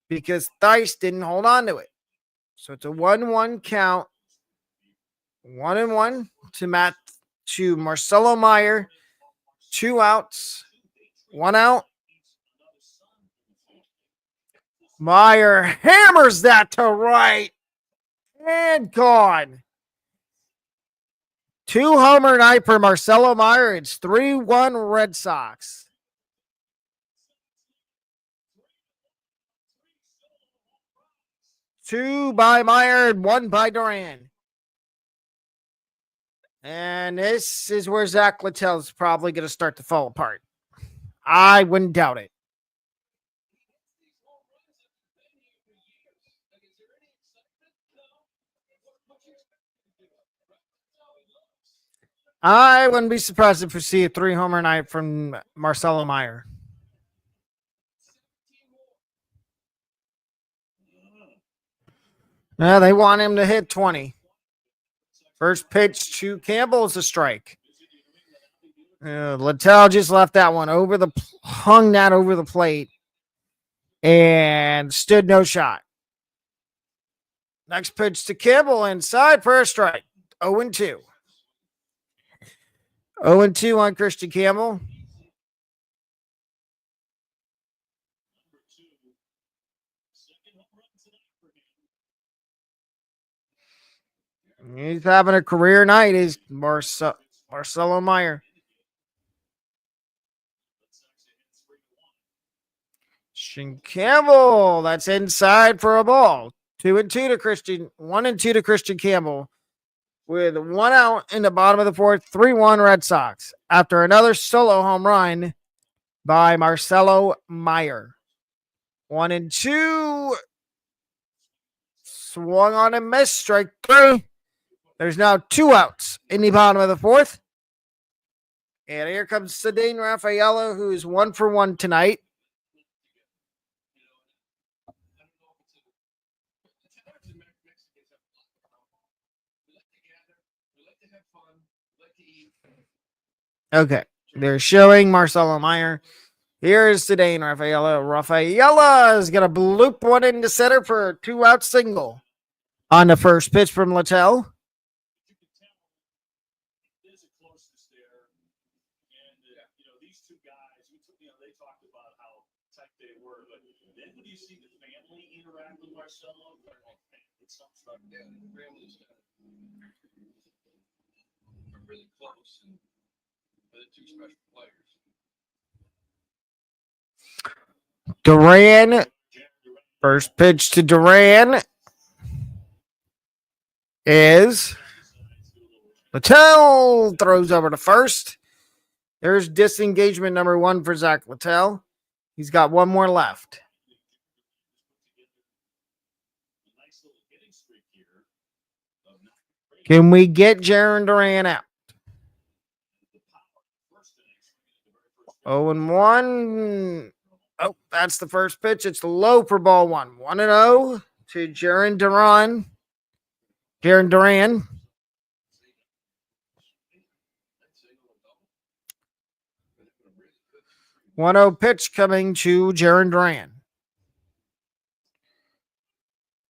S1: because Theis didn't hold on to it. So it's a 1-1 count. 1-1 to Marcelo Meyer. 2 outs. 1 out. Meyer hammers that to right. And gone. 2 homer night for Marcelo Meyer. It's 3-1 Red Sox. Two by Meyer and 1 by Duran. And this is where Zach Littell's probably going to start to fall apart. I wouldn't doubt it. I wouldn't be surprised if we see a 3-homer night from Marcelo Meyer. They want him to hit 20. First pitch to Campbell is a strike. Littell just left that one hung that over the plate and stood no shot. Next pitch to Campbell inside for a strike. 0-2. 0-2 on Christian Campbell. He's having a career night, is Marcelo Meyer. Christian Campbell, that's inside for a ball. 2-2 to Christian, 1-2 to Christian Campbell. With 1 out in the bottom of the 4th, 3-1 Red Sox. After another solo home run by Marcelo Meyer. 1-2. Swung on and missed. Strike 3. There's now 2 outs in the bottom of the 4th. And here comes Cedane Rafaela, who's 1 for 1 tonight. Okay, they're showing Marcelo Meyer. Here's Cedane Rafaela. Rafaela is going to bloop one into center for a 2-out single on the first pitch from Littell.
S2: There's a closeness there. And, these two guys, they talked about how tight they were. But then when you see the family interact with Marcelo, it's something like that.
S4: really close, and they're two special players.
S1: Duran. First pitch to Duran is Littell throws over to first. There's disengagement number 1 for Zach Littell. He's got one more left. Can we get Jaron Duran out? 0-1. Oh, that's the first pitch. It's low for ball 1. 1-0 to Jaron Duran. 1-0 pitch coming to Jaron Duran.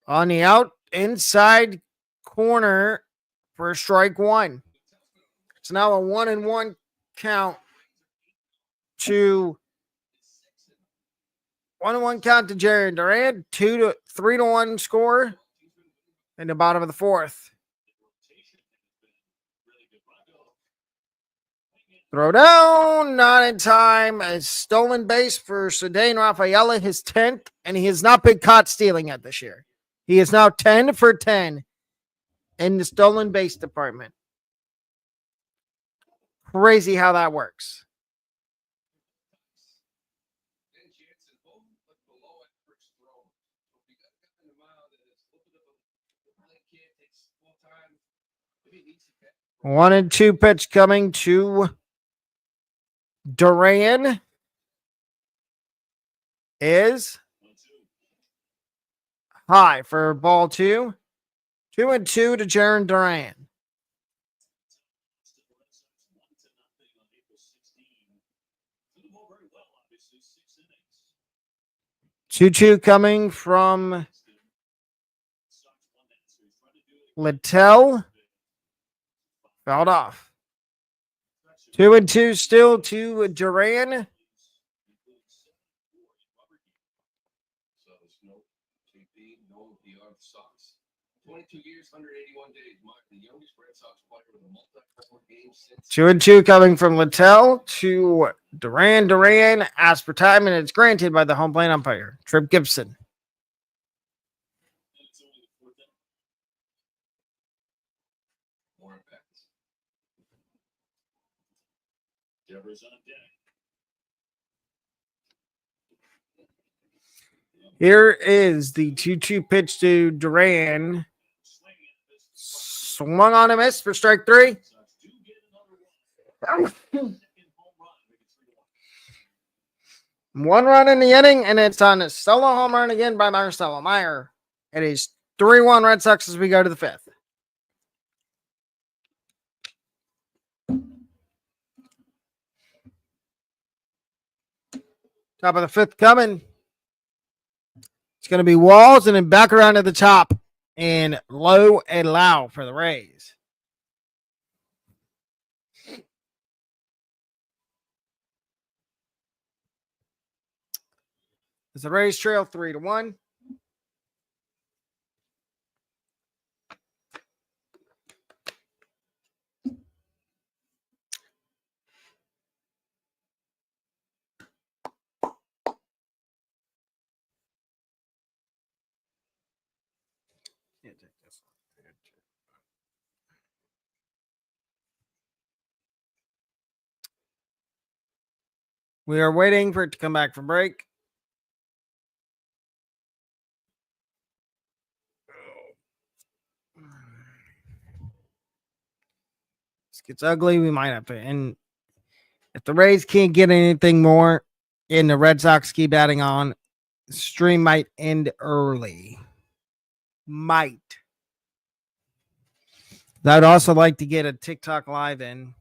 S1: On the out inside corner for strike 1. It's now a 1-1 count to 1-1 count to Jaron Duran. 3-1 score in the bottom of the 4th. Throw down, not in time. A stolen base for Cedane Rafaela, his 10th, and he has not been caught stealing it this year. He is now 10 for 10 in the stolen base department. Crazy how that works. One and two pitch coming to Duran is high for ball 2. 2-2 to Jaron Duran. 2-2 coming from Littell. Fouled off. 2-2 still to Duran.
S4: So it's no TP, no Red Sox. 22 years, 181 days. The youngest Red Sox player with a multi-sport game since.
S1: 2-2 coming from Littell to Duran. Duran asks for time, and it's granted by the home plate umpire, Trip Gibson.
S4: More impacts.
S2: Devers on deck.
S1: Here is the 2-2 pitch to Duran. Swung on a miss for strike 3. One run in the inning, and it's on a solo home run again by Marcelo Meyer. It is 3-1 Red Sox as we go to the 5th. Top of the 5th coming. It's going to be Walls and then back around to the top and low and loud for the Rays. As the Rays trail 3-1. We are waiting for it to come back from break. This gets ugly. We might have to. And if the Rays can't get anything more and the Red Sox keep adding on, the stream might end early. Might. I'd also like to get a TikTok live in.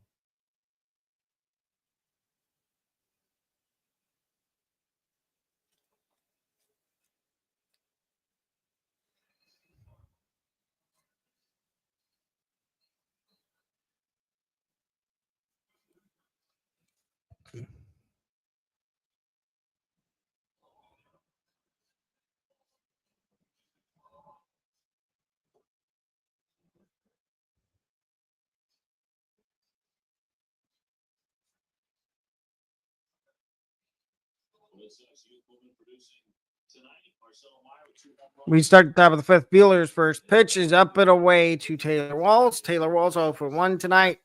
S1: We start at the top of the fifth. Bueller's first pitch is up and away to Taylor Walls. Taylor Walls 0 for 1 tonight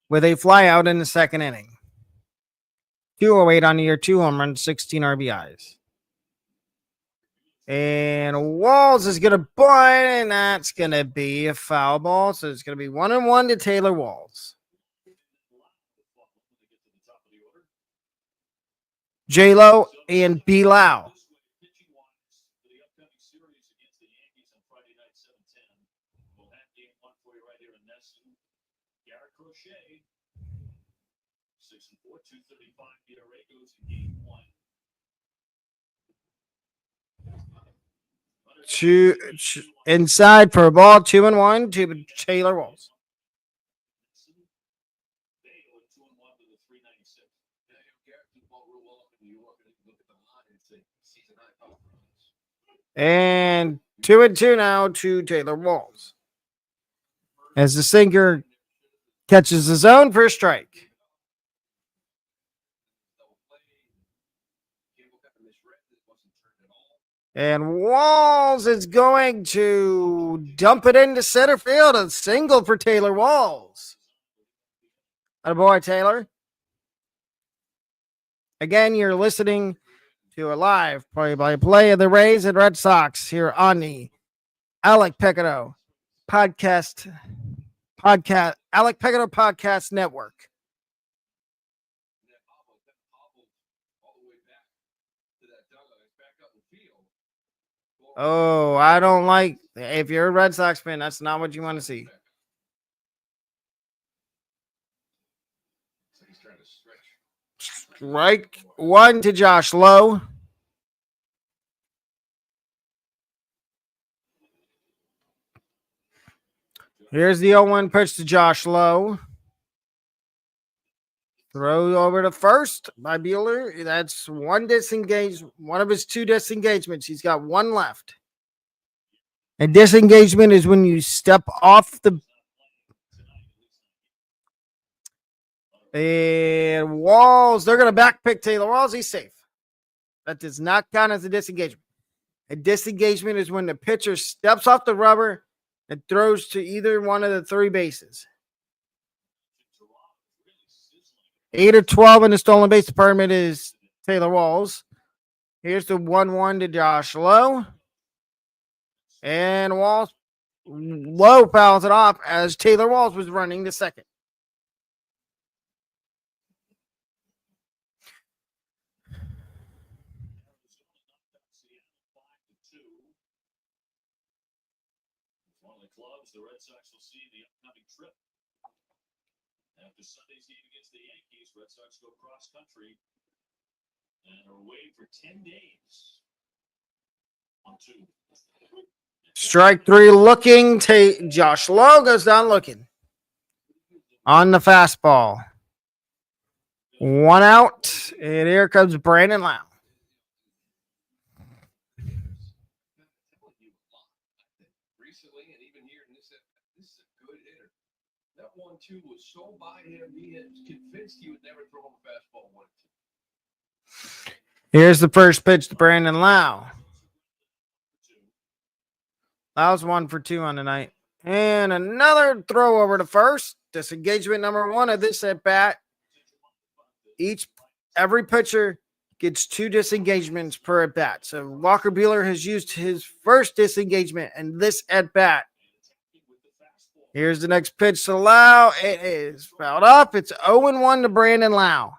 S1: with a flyout in the second inning. 208 on the year, 2 home runs, 16 RBIs. And Walls is going to bunt, and that's going to be a foul ball. So it's going to be 1-1 to Taylor Walls. J-Lo and B-Lau. Inside for a ball, 2-1 to Taylor Walls. And 2-2 now to Taylor Walls. As the sinker catches his own for a strike. And Walls is going to dump it into center field. A single for Taylor Walls. Attaboy, Taylor. Again, you're listening to a live play-by-play of the Rays and Red Sox here on the Alec Picado Podcast, Alec Picado Podcast Network. Oh, I don't like. If you're a Red Sox fan, that's not what you want to see. Strike 1 to Josh Lowe. Here's the 0-1 pitch to Josh Lowe. Throw over to first by Bueller. That's one of his 2 disengagements. He's got 1 left. A disengagement is when you step off the. And Walls, they're going to backpick Taylor Walls. He's safe. That does not count as a disengagement. A disengagement is when the pitcher steps off the rubber and throws to either one of the 3 bases. 8 of 12 in the stolen base department is Taylor Walls. Here's the 1-1 to Josh Lowe. And Lowe fouls it off as Taylor Walls was running to second.
S2: The Red Sox will see the upcoming trip. After Sunday's game against the Yankees, Red Sox go cross country and are away for 10 days. 1-2.
S1: Strike 3 looking. Josh Lowe goes down looking. On the fastball. 1 out. And here comes Brandon Lau.
S4: That 1-2 was so by him, he had convinced he would never throw him a fastball 1-2.
S1: Here's the first pitch to Brandon Lau. Lau's 1 for 2 on the night. And another throw over to first. Disengagement number 1 of this at bat. Every pitcher gets 2 disengagements per at bat. So Walker Buehler has used his first disengagement in this at bat. Here's the next pitch to Lau. It is fouled up. It's 0-1 to Brandon Lau.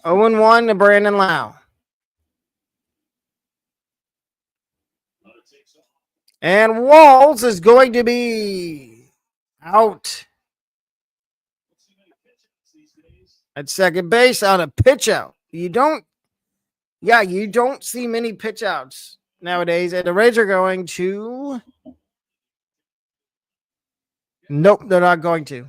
S1: 0-1 to Brandon Lau. And Walls is going to be out at second base on a pitch out. You don't see many pitch outs nowadays. And the Rays are going to. Nope, they're not going to.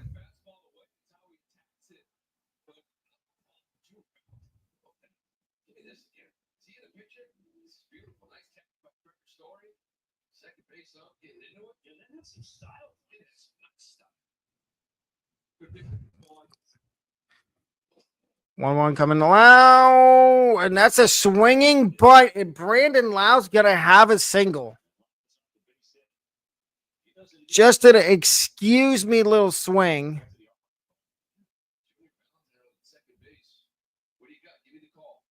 S4: Second base up, getting into it.
S2: And then that's some style.
S4: It is not stop. Good pick. Go on.
S1: 1-1 coming to Lau. And that's a swinging bunt. And Brandon Lau's going to have a single. Just an excuse me little swing.
S4: Second base. What do you got? Give me the call.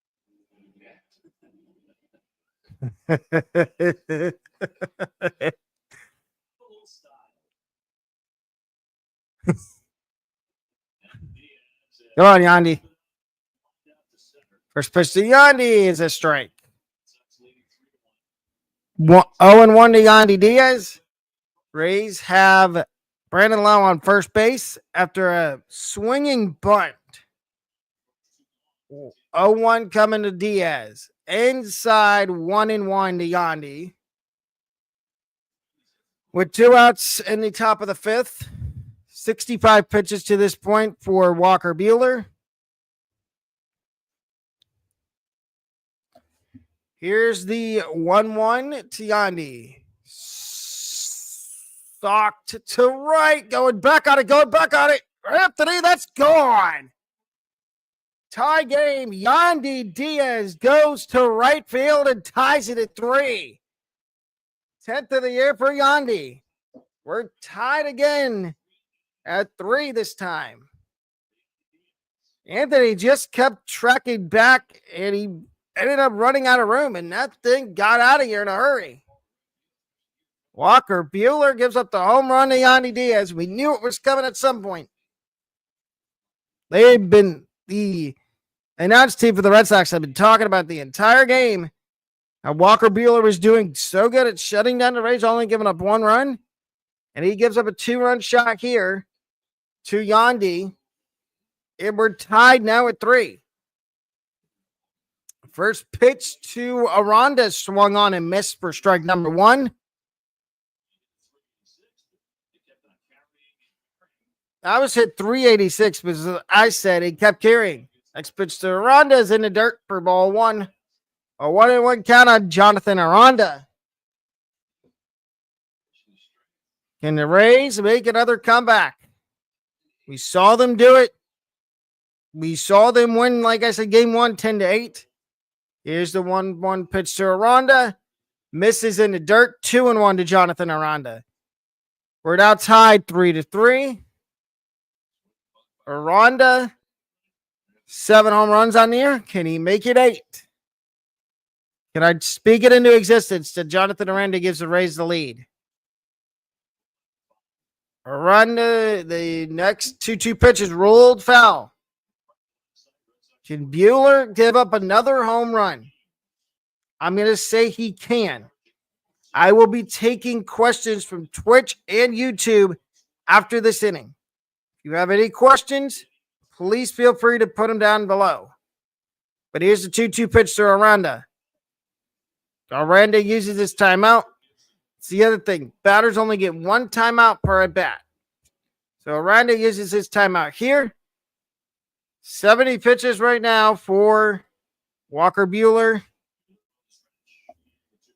S1: Come on, Yandy. First pitch to Yandy is a strike. 0-1 to Yandy Diaz. Rays have Brandon Lau on first base after a swinging bunt. 0-1 coming to Diaz. Inside 1-1 to Yandy. With 2 outs in the top of the 5th. 65 pitches to this point for Walker Buehler. Here's the 1-1 to Yandy. Socked to right. Going back on it. Anthony, that's gone. Tie game. Yandy Diaz goes to right field and ties it at 3. 10th of the year for Yandy. We're tied again at 3 this time. Anthony just kept tracking back and he ended up running out of room, and that thing got out of here in a hurry. Walker Buehler gives up the home run to Yandy Diaz. We knew it was coming at some point. They've been, the announce team for the Red Sox have been talking about the entire game how Walker Buehler was doing so good at shutting down the Rays, only giving up 1 run, and he gives up a 2-run shot here to Yandy, and we're tied now at 3. First pitch to Aranda swung on and missed for strike number 1. I was hit 386 because I said he kept carrying. Next pitch to Aranda is in the dirt for ball 1. A 1-1 count on Jonathan Aranda. Can the Rays make another comeback? We saw them do it. We saw them win, like I said, game 1, 10-8. Here's the 1-1 pitch to Aranda. Misses in the dirt. 2-1 to Jonathan Aranda. We're now tied 3-3. Aranda, 7 home runs on the year. Can he make it 8? Can I speak it into existence that Jonathan Aranda gives the Rays the lead? Aranda, the next 2-2 pitches ruled foul. Can Buehler give up another home run? I'm going to say he can. I will be taking questions from Twitch and YouTube after this inning. If you have any questions, please feel free to put them down below. But here's the 2-2 pitch to Aranda. Aranda uses his timeout. It's the other thing. Batters only get 1 timeout per at bat. So Aranda uses his timeout here. 70 pitches right now for Walker Buehler.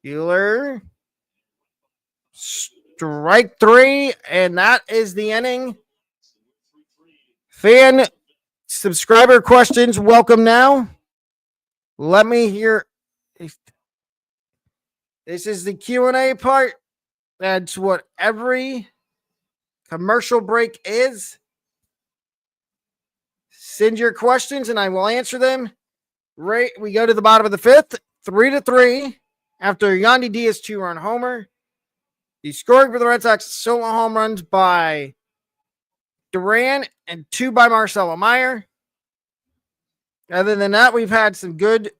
S1: Buehler. Strike 3, and that is the inning. Fan subscriber questions, welcome now. Let me hear. This is the Q&A part. That's what every commercial break is. Send your questions and I will answer them. Right, we go to the bottom of the 5th, 3-3 after Yandy Diaz 2-run homer. The scoring for the Red Sox, solo home runs by Duran and 2 by Marcelo Meyer. Other than that, we've had some good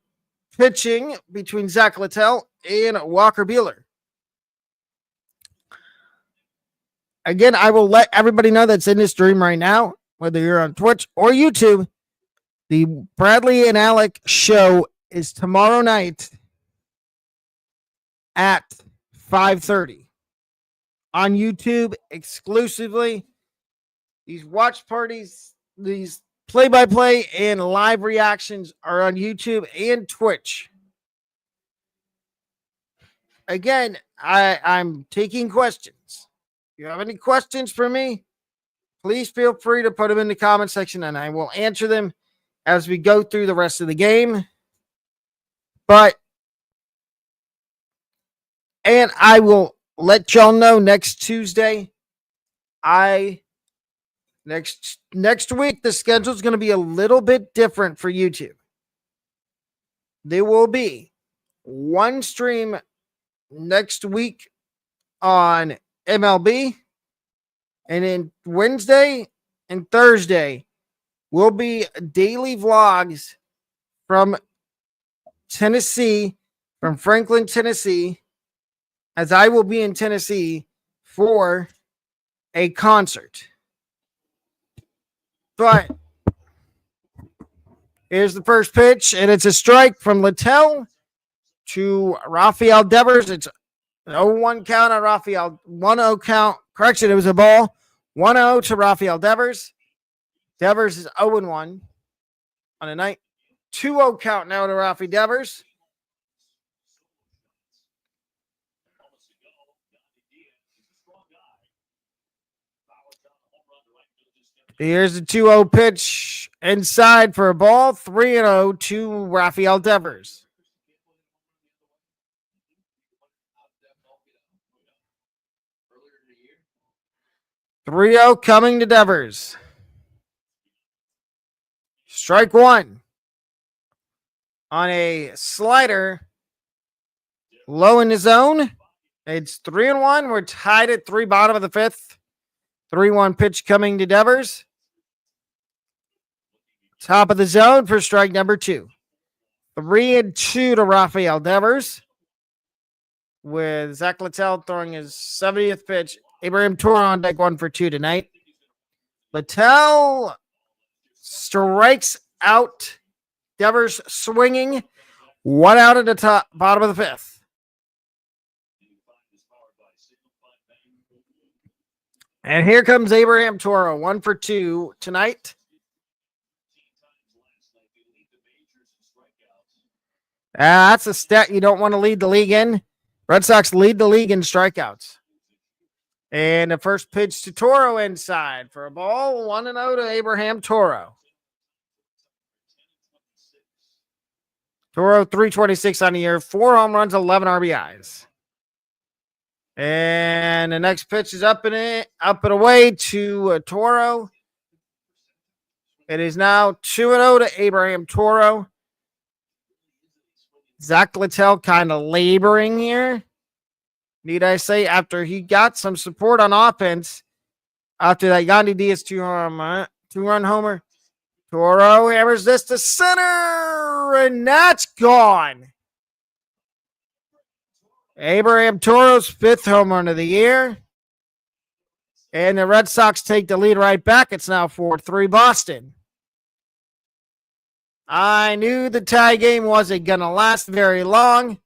S1: pitching between Zach Littell and Walker Buehler. Again, I will let everybody know that's in this stream right now, whether you're on Twitch or YouTube. The Bradley and Alec show is tomorrow night at 5:30 on YouTube exclusively. These watch parties, these play-by-play and live reactions are on YouTube and Twitch. again, I'm taking questions. If you have any questions for me, please feel free to put them in the comment section and I will answer them as we go through the rest of the game. And I will let y'all know next Tuesday. Next week the schedule is going to be a little bit different for YouTube. There will be one stream next week on MLB, and then Wednesday and Thursday will be daily vlogs from Tennessee, from Franklin, Tennessee, as I will be in Tennessee for a concert. But here's the first pitch, and it's a strike from Littell to Rafael Devers. It's an 0-1 count on Rafael. 1-0 count. Correction, it was a ball. 1-0 to Rafael Devers. Devers is 0-1 on the night. 2-0 count now to Rafael Devers. Here's the 2-0 pitch inside for a ball. 3-0 to Rafael Devers. 3-0 coming to Devers. Strike one on a slider. Low in the zone. It's 3-1. We're tied at 3, bottom of the 5th. 3-1 pitch coming to Devers. Top of the zone for strike number 2. 3-2 to Rafael Devers. With Zach Littell throwing his 70th pitch. Abraham Toro on deck 1 for 2 tonight. Littell strikes out. Devers swinging. 1 out at the top, bottom of the 5th. And here comes Abraham Toro, 1 for 2 tonight. That's a stat you don't want to lead the league in. Red Sox lead the league in strikeouts. And the first pitch to Toro inside for a ball. 1-0 to Abraham Toro. Toro, 326 on the year, 4 home runs, 11 RBIs. And the next pitch is up and away to Toro. It is now 2-0 to Abraham Toro. Zach Littell kind of laboring here. Need I say, after he got some support on offense, after that Yandy Diaz 2-run homer, Toro hammers this to center, and that's gone. Abraham Toro's 5th home run of the year. And the Red Sox take the lead right back. It's now 4-3 Boston. I knew the tie game wasn't going to last very long.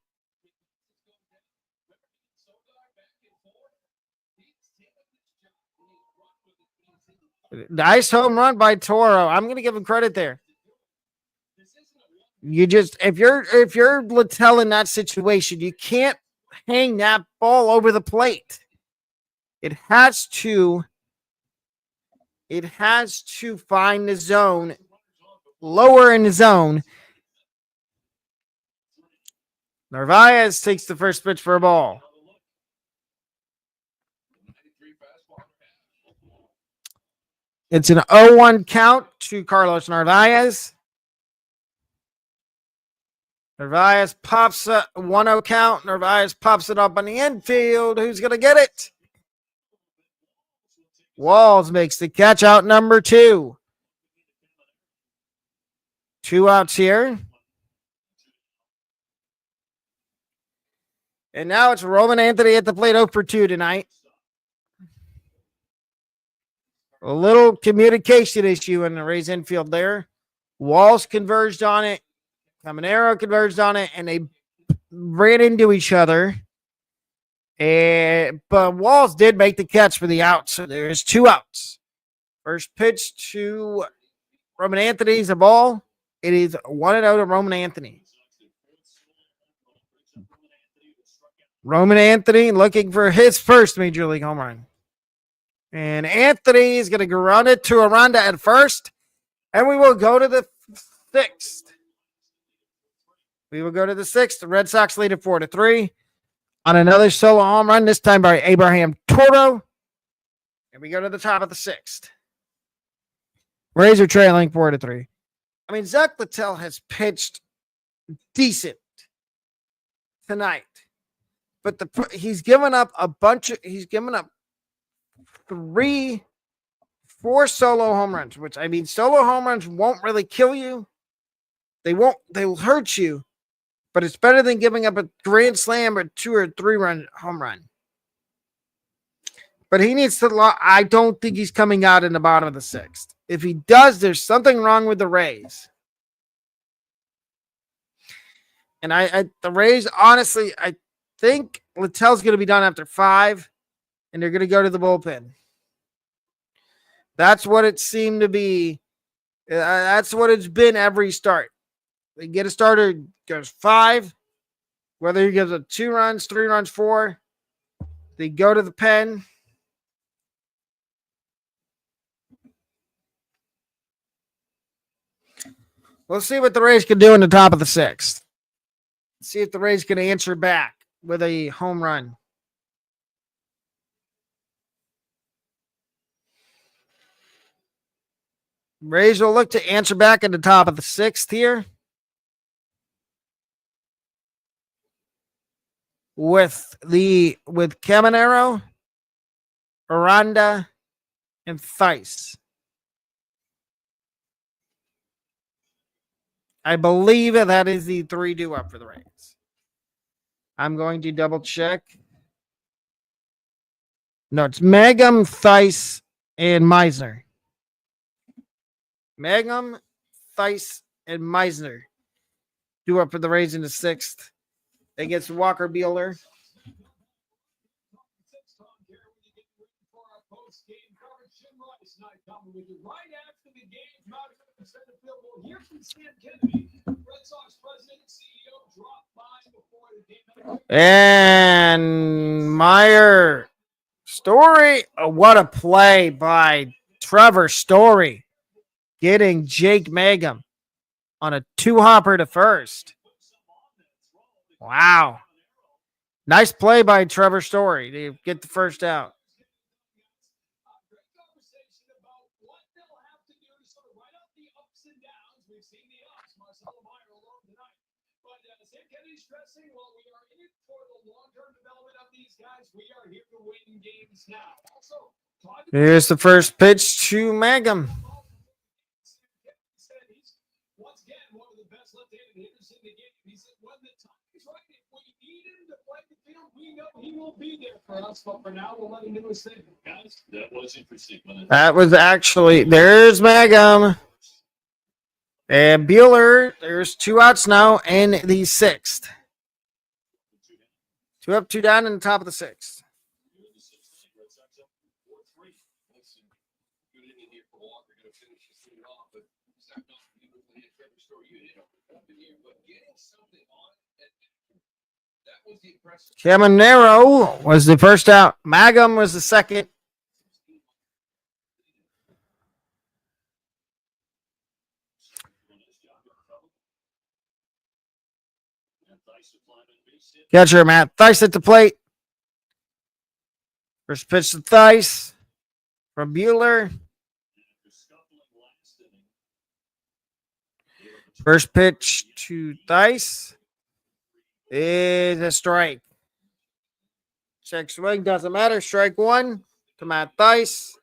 S1: Nice home run by Toro. I'm going to give him credit there. You just, if you're Littell in that situation, you can't hang that ball over the plate. It has to find the zone, lower in the zone. Narvaez takes the first pitch for a ball. It's an 0-1 count to Carlos Narvaez. Narvaez pops a 1-0 count. Narvaez pops it up on the infield. Who's going to get it? Walls makes the catch, out number 2. 2 outs here. And now it's Roman Anthony at the plate, 0 for 2 tonight. A little communication issue in the Rays infield there. Walls converged on it. Caminero converged on it, and they ran into each other. But Walls did make the catch for the out, so there's 2 outs. First pitch to Roman Anthony is a ball. It is 1-0 to Roman Anthony. Roman Anthony looking for his first major league home run. And Anthony is going to run it to Aranda at first. And we will go to the sixth. The Red Sox lead it 4-3 on another solo home run, this time by Abraham Toro. And we go to the top of the sixth. Rays are trailing 4-3. I mean, Zach Littell has pitched decent tonight, but he's given up he's given up 4 solo home runs, which I mean, solo home runs won't really kill you. They'll hurt you, but it's better than giving up a grand slam or 2 or 3 run home run. But he needs to, I don't think he's coming out in the bottom of the sixth. If he does, there's something wrong with the Rays. And the Rays, honestly, I think Littell's going to be done after 5, and they're going to go to the bullpen. That's what it seemed to be. That's what it's been every start. They get a starter, goes 5, whether he gives up 2 runs, 3 runs, 4. They go to the pen. We'll see what the Rays can do in the top of the 6th. See if the Rays can answer back with a home run. Rays will look to answer back in the top of the 6th here. With Caminero, Aranda, and Theis. I believe that is the 3 due up for the Rays. I'm going to double check. No, it's Mangum, Theis, and Meisner. Mangum, Theis, and Meisner due up for the Rays in the 6th against Walker Buehler. And Meyer Story. Oh, what a play by Trevor Story, getting Jake Mangum on a 2-hopper to first. Wow. Nice play by Trevor Story to get the first out. Here's the first pitch to Mangum.
S2: He will be there for us, but for now, we'll let him do his thing. Guys, that was interesting.
S1: That was actually, there's Mangum. And Buehler, there's 2 outs now in the 6th. 2 up, 2 down in the top of the 6th. Caminero was the first out. Mangum was the second. Catcher Matt Theis at the plate. First pitch to Theis from Buehler. First pitch to Theis is a strike. Check swing, doesn't matter. Strike 1 to Matt Theis.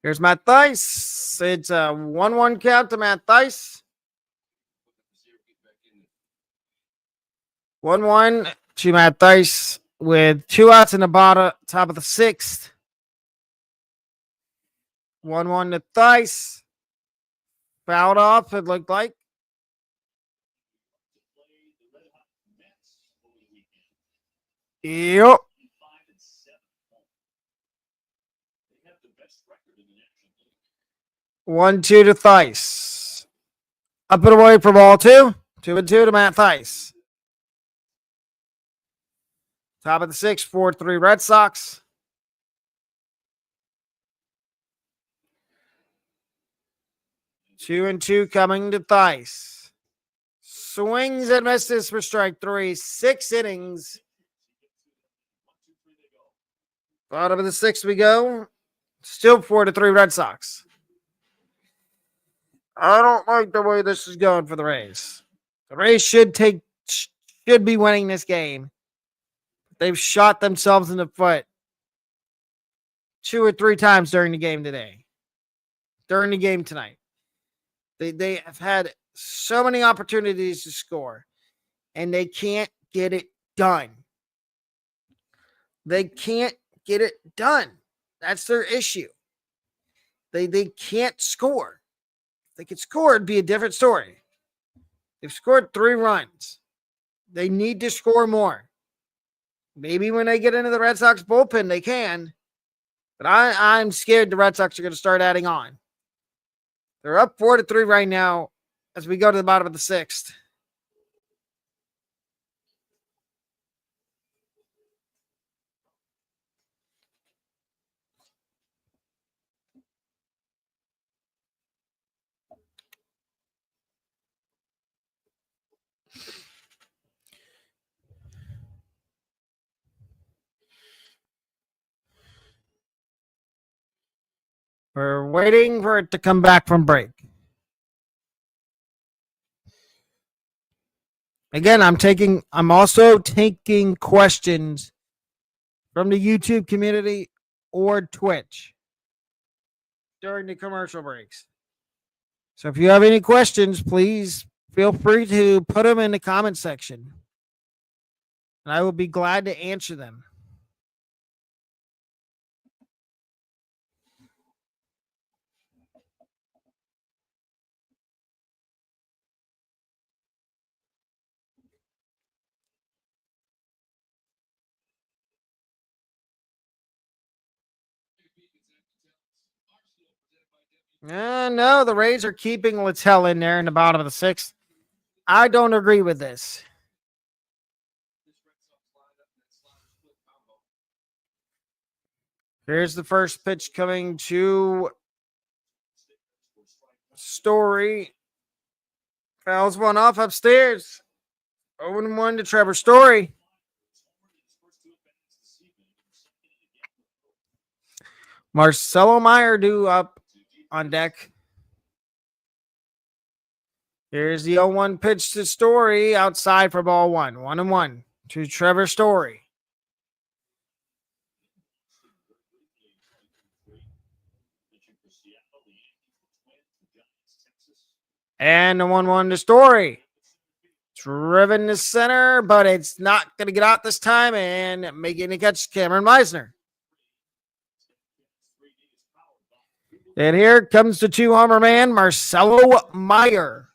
S1: Here's Matt Theis. It's a 1-1 count to Matt Theis. 1-1 to Matt Theis with 2 outs in the top of the 6th. 1-1 to Theis. Fouled off, it looked like. Yep. 1-2 to Theis. Up and away for ball 2. 2-2 to Matt Theis. Top of the 6th, 4-3 Red Sox. Two and two coming to Theis. Swings and misses for strike 3. 6 innings. Bottom of the 6th we go. Still 4-3 Red Sox. I don't like the way this is going for the Rays. The Rays should be winning this game. They've shot themselves in the foot 2 or 3 times during the game today. During the game tonight. They have had so many opportunities to score, and they can't get it done. They can't get it done. That's their issue. They can't score. If they could score, it'd be a different story. They've scored 3 runs. They need to score more. Maybe when they get into the Red Sox bullpen, they can. But I'm scared the Red Sox are going to start adding on. They're up 4-3 right now as we go to the bottom of the 6th. We're waiting for it to come back from break. Again, I'm also taking questions from the YouTube community or Twitch during the commercial breaks. So if you have any questions, please feel free to put them in the comment section. And I will be glad to answer them. No, the Rays are keeping Littell in there in the bottom of the 6th. I don't agree with this. Here's the first pitch coming to Story. Fouls one off upstairs. 0-1 to Trevor Story. Marcelo Meyer due up on deck. Here's the 0-1 pitch to Story outside for ball 1. 1-1 to Trevor Story. And the 1-1 to Story. Driven to center, but it's not going to get out this time, and making a catch, Cameron Meisner. And here comes the 2-homer man, Marcelo Meyer.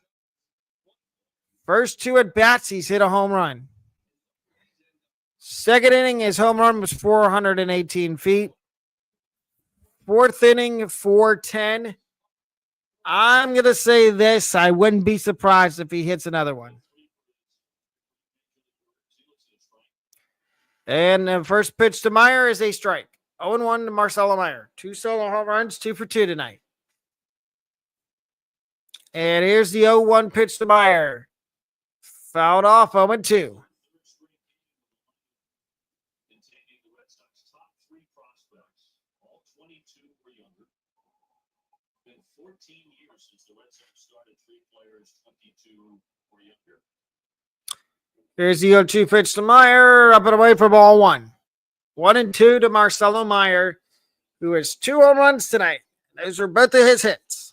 S1: First 2 at bats, he's hit a home run. Second inning, his home run was 418 feet. 4th inning, 410. I'm going to say this. I wouldn't be surprised if he hits another one. And the first pitch to Meyer is a strike. 0-1 to Marcelo Meyer. 2 solo home runs, 2 for 2 tonight. And here's the 0-1 pitch to Meyer. Fouled off, 0-2.
S2: Been 14 years since the Red Sox started 3 players, 22 or younger.
S1: Here's the 0-2 pitch to Meyer. Up and away for ball 1. 1-2 to Marcelo Meyer, who has 2 home runs tonight. Those are both of his hits.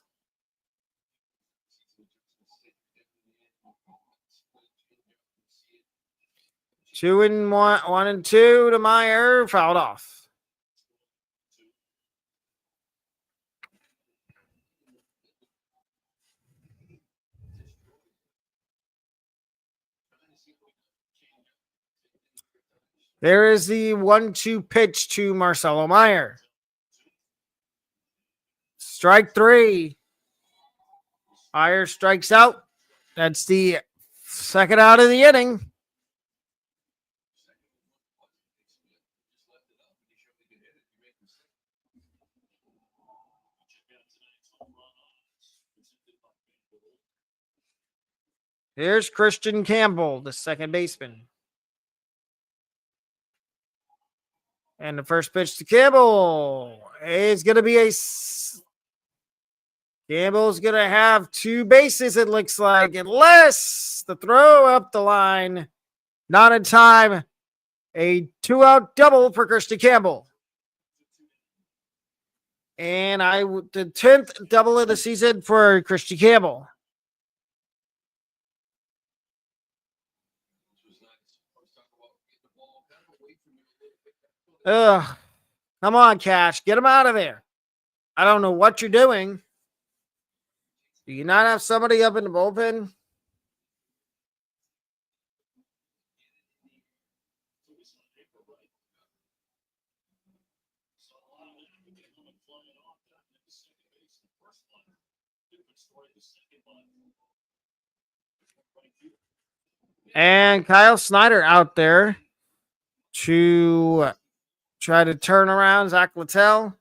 S1: Two and one, 1-2 to Meyer. Fouled off. There is the 1-2 pitch to Marcelo Meyer. Strike 3. Meyer strikes out. That's the second out of the inning. Here's Christian Campbell, the second baseman. And the first pitch to Campbell is going to be Campbell's going to have two bases, it looks like, unless the throw up the line. Not in time. A 2-out double for Christian Campbell. And the 10th double of the season for Christian Campbell. Ugh. Come on, Cash. Get him out of there. I don't know what you're doing. Do you not have somebody up in the bullpen? And Kyle Snyder out there to try to turn around Zach Littell.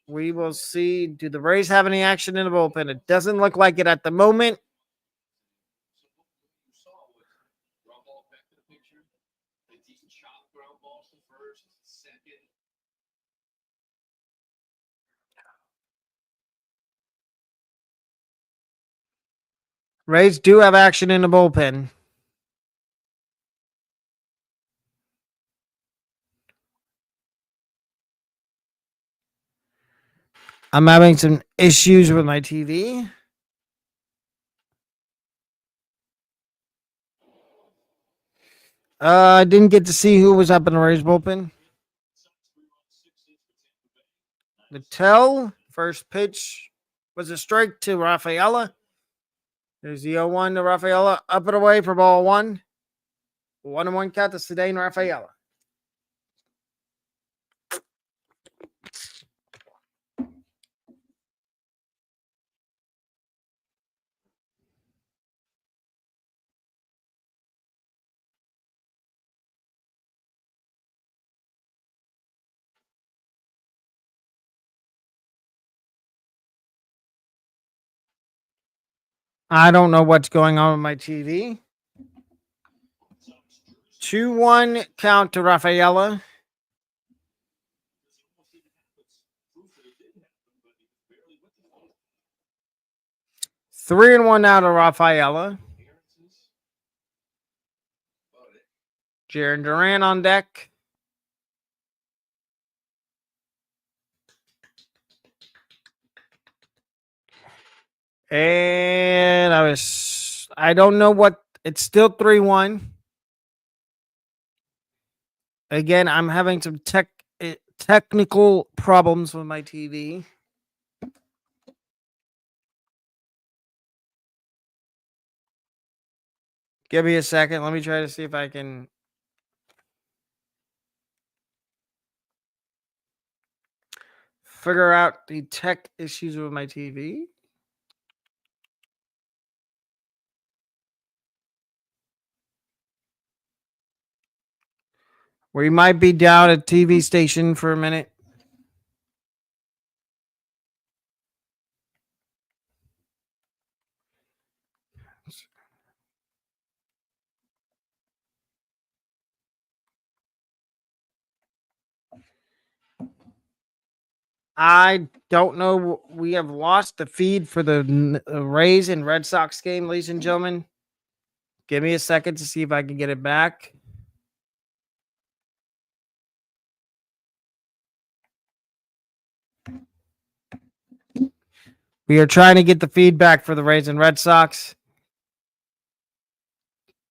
S1: We will see. Do the Rays have any action in the bullpen? It doesn't look like it at the moment. Rays do have action in the bullpen. I'm having some issues with my TV. I didn't get to see who was up in the Rays bullpen. Littell, first pitch was a strike to Rafaela. There's the 0-1 to Rafaela. Up and away for ball one. 1-1 count to Sedane Rafaela. I don't know what's going on with my TV. 2-1 count to Rafaela. Three and 1 now to Rafaela. Jaron Duran on deck. And I don't know what, it's still 3-1. Again, I'm having some technical problems with my TV. Give me a second. Let me try to see if I can. Figure out the tech issues with my TV. We might be down at TV station for a minute. I don't know. We have lost the feed for the Rays and Red Sox game, ladies and gentlemen. Give me a second to see if I can get it back. We are trying to get the feedback for the Rays and Red Sox.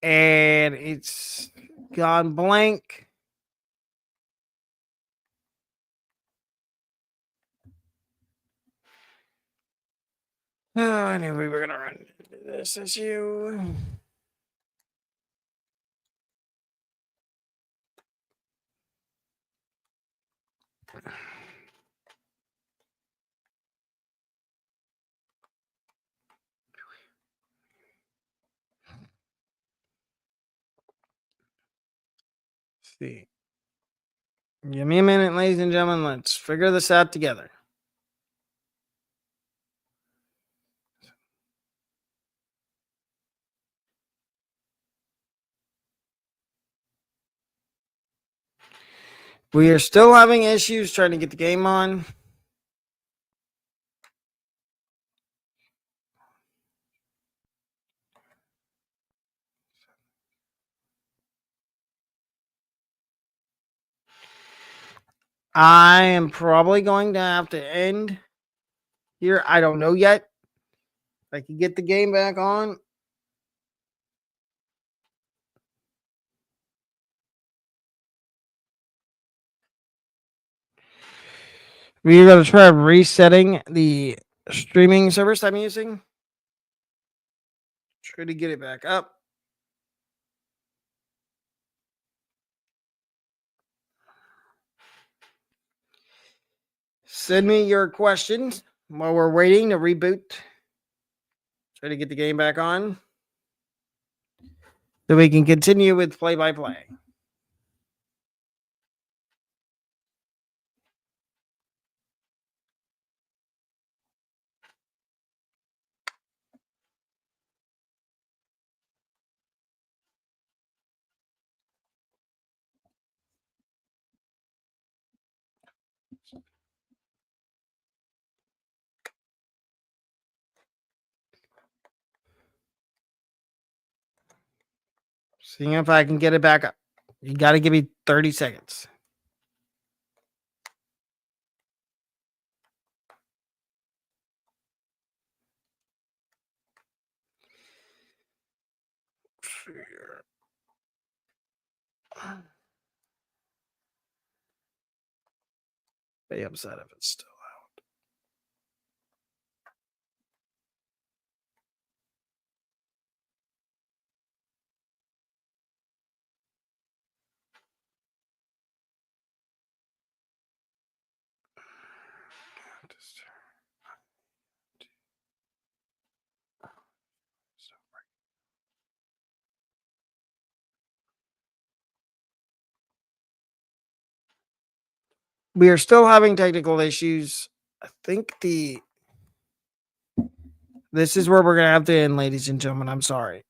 S1: And it's gone blank. Oh, I knew we were going to run into this issue. see. Give me a minute, ladies and gentlemen. Let's figure this out together. We are still having issues trying to get the game on. I am probably going to have to end here. I don't know yet. If I can get the game back on. We're going to try resetting the streaming service I'm using. Try to get it back up. Send me your questions while we're waiting to reboot. Try to get the game back on. So we can continue with play-by-play. Seeing if I can get it back up. You got to give me 30 seconds. Be upset if it's still out. We are still having technical issues. I think this is where we're going to have to end, ladies and gentlemen. I'm sorry.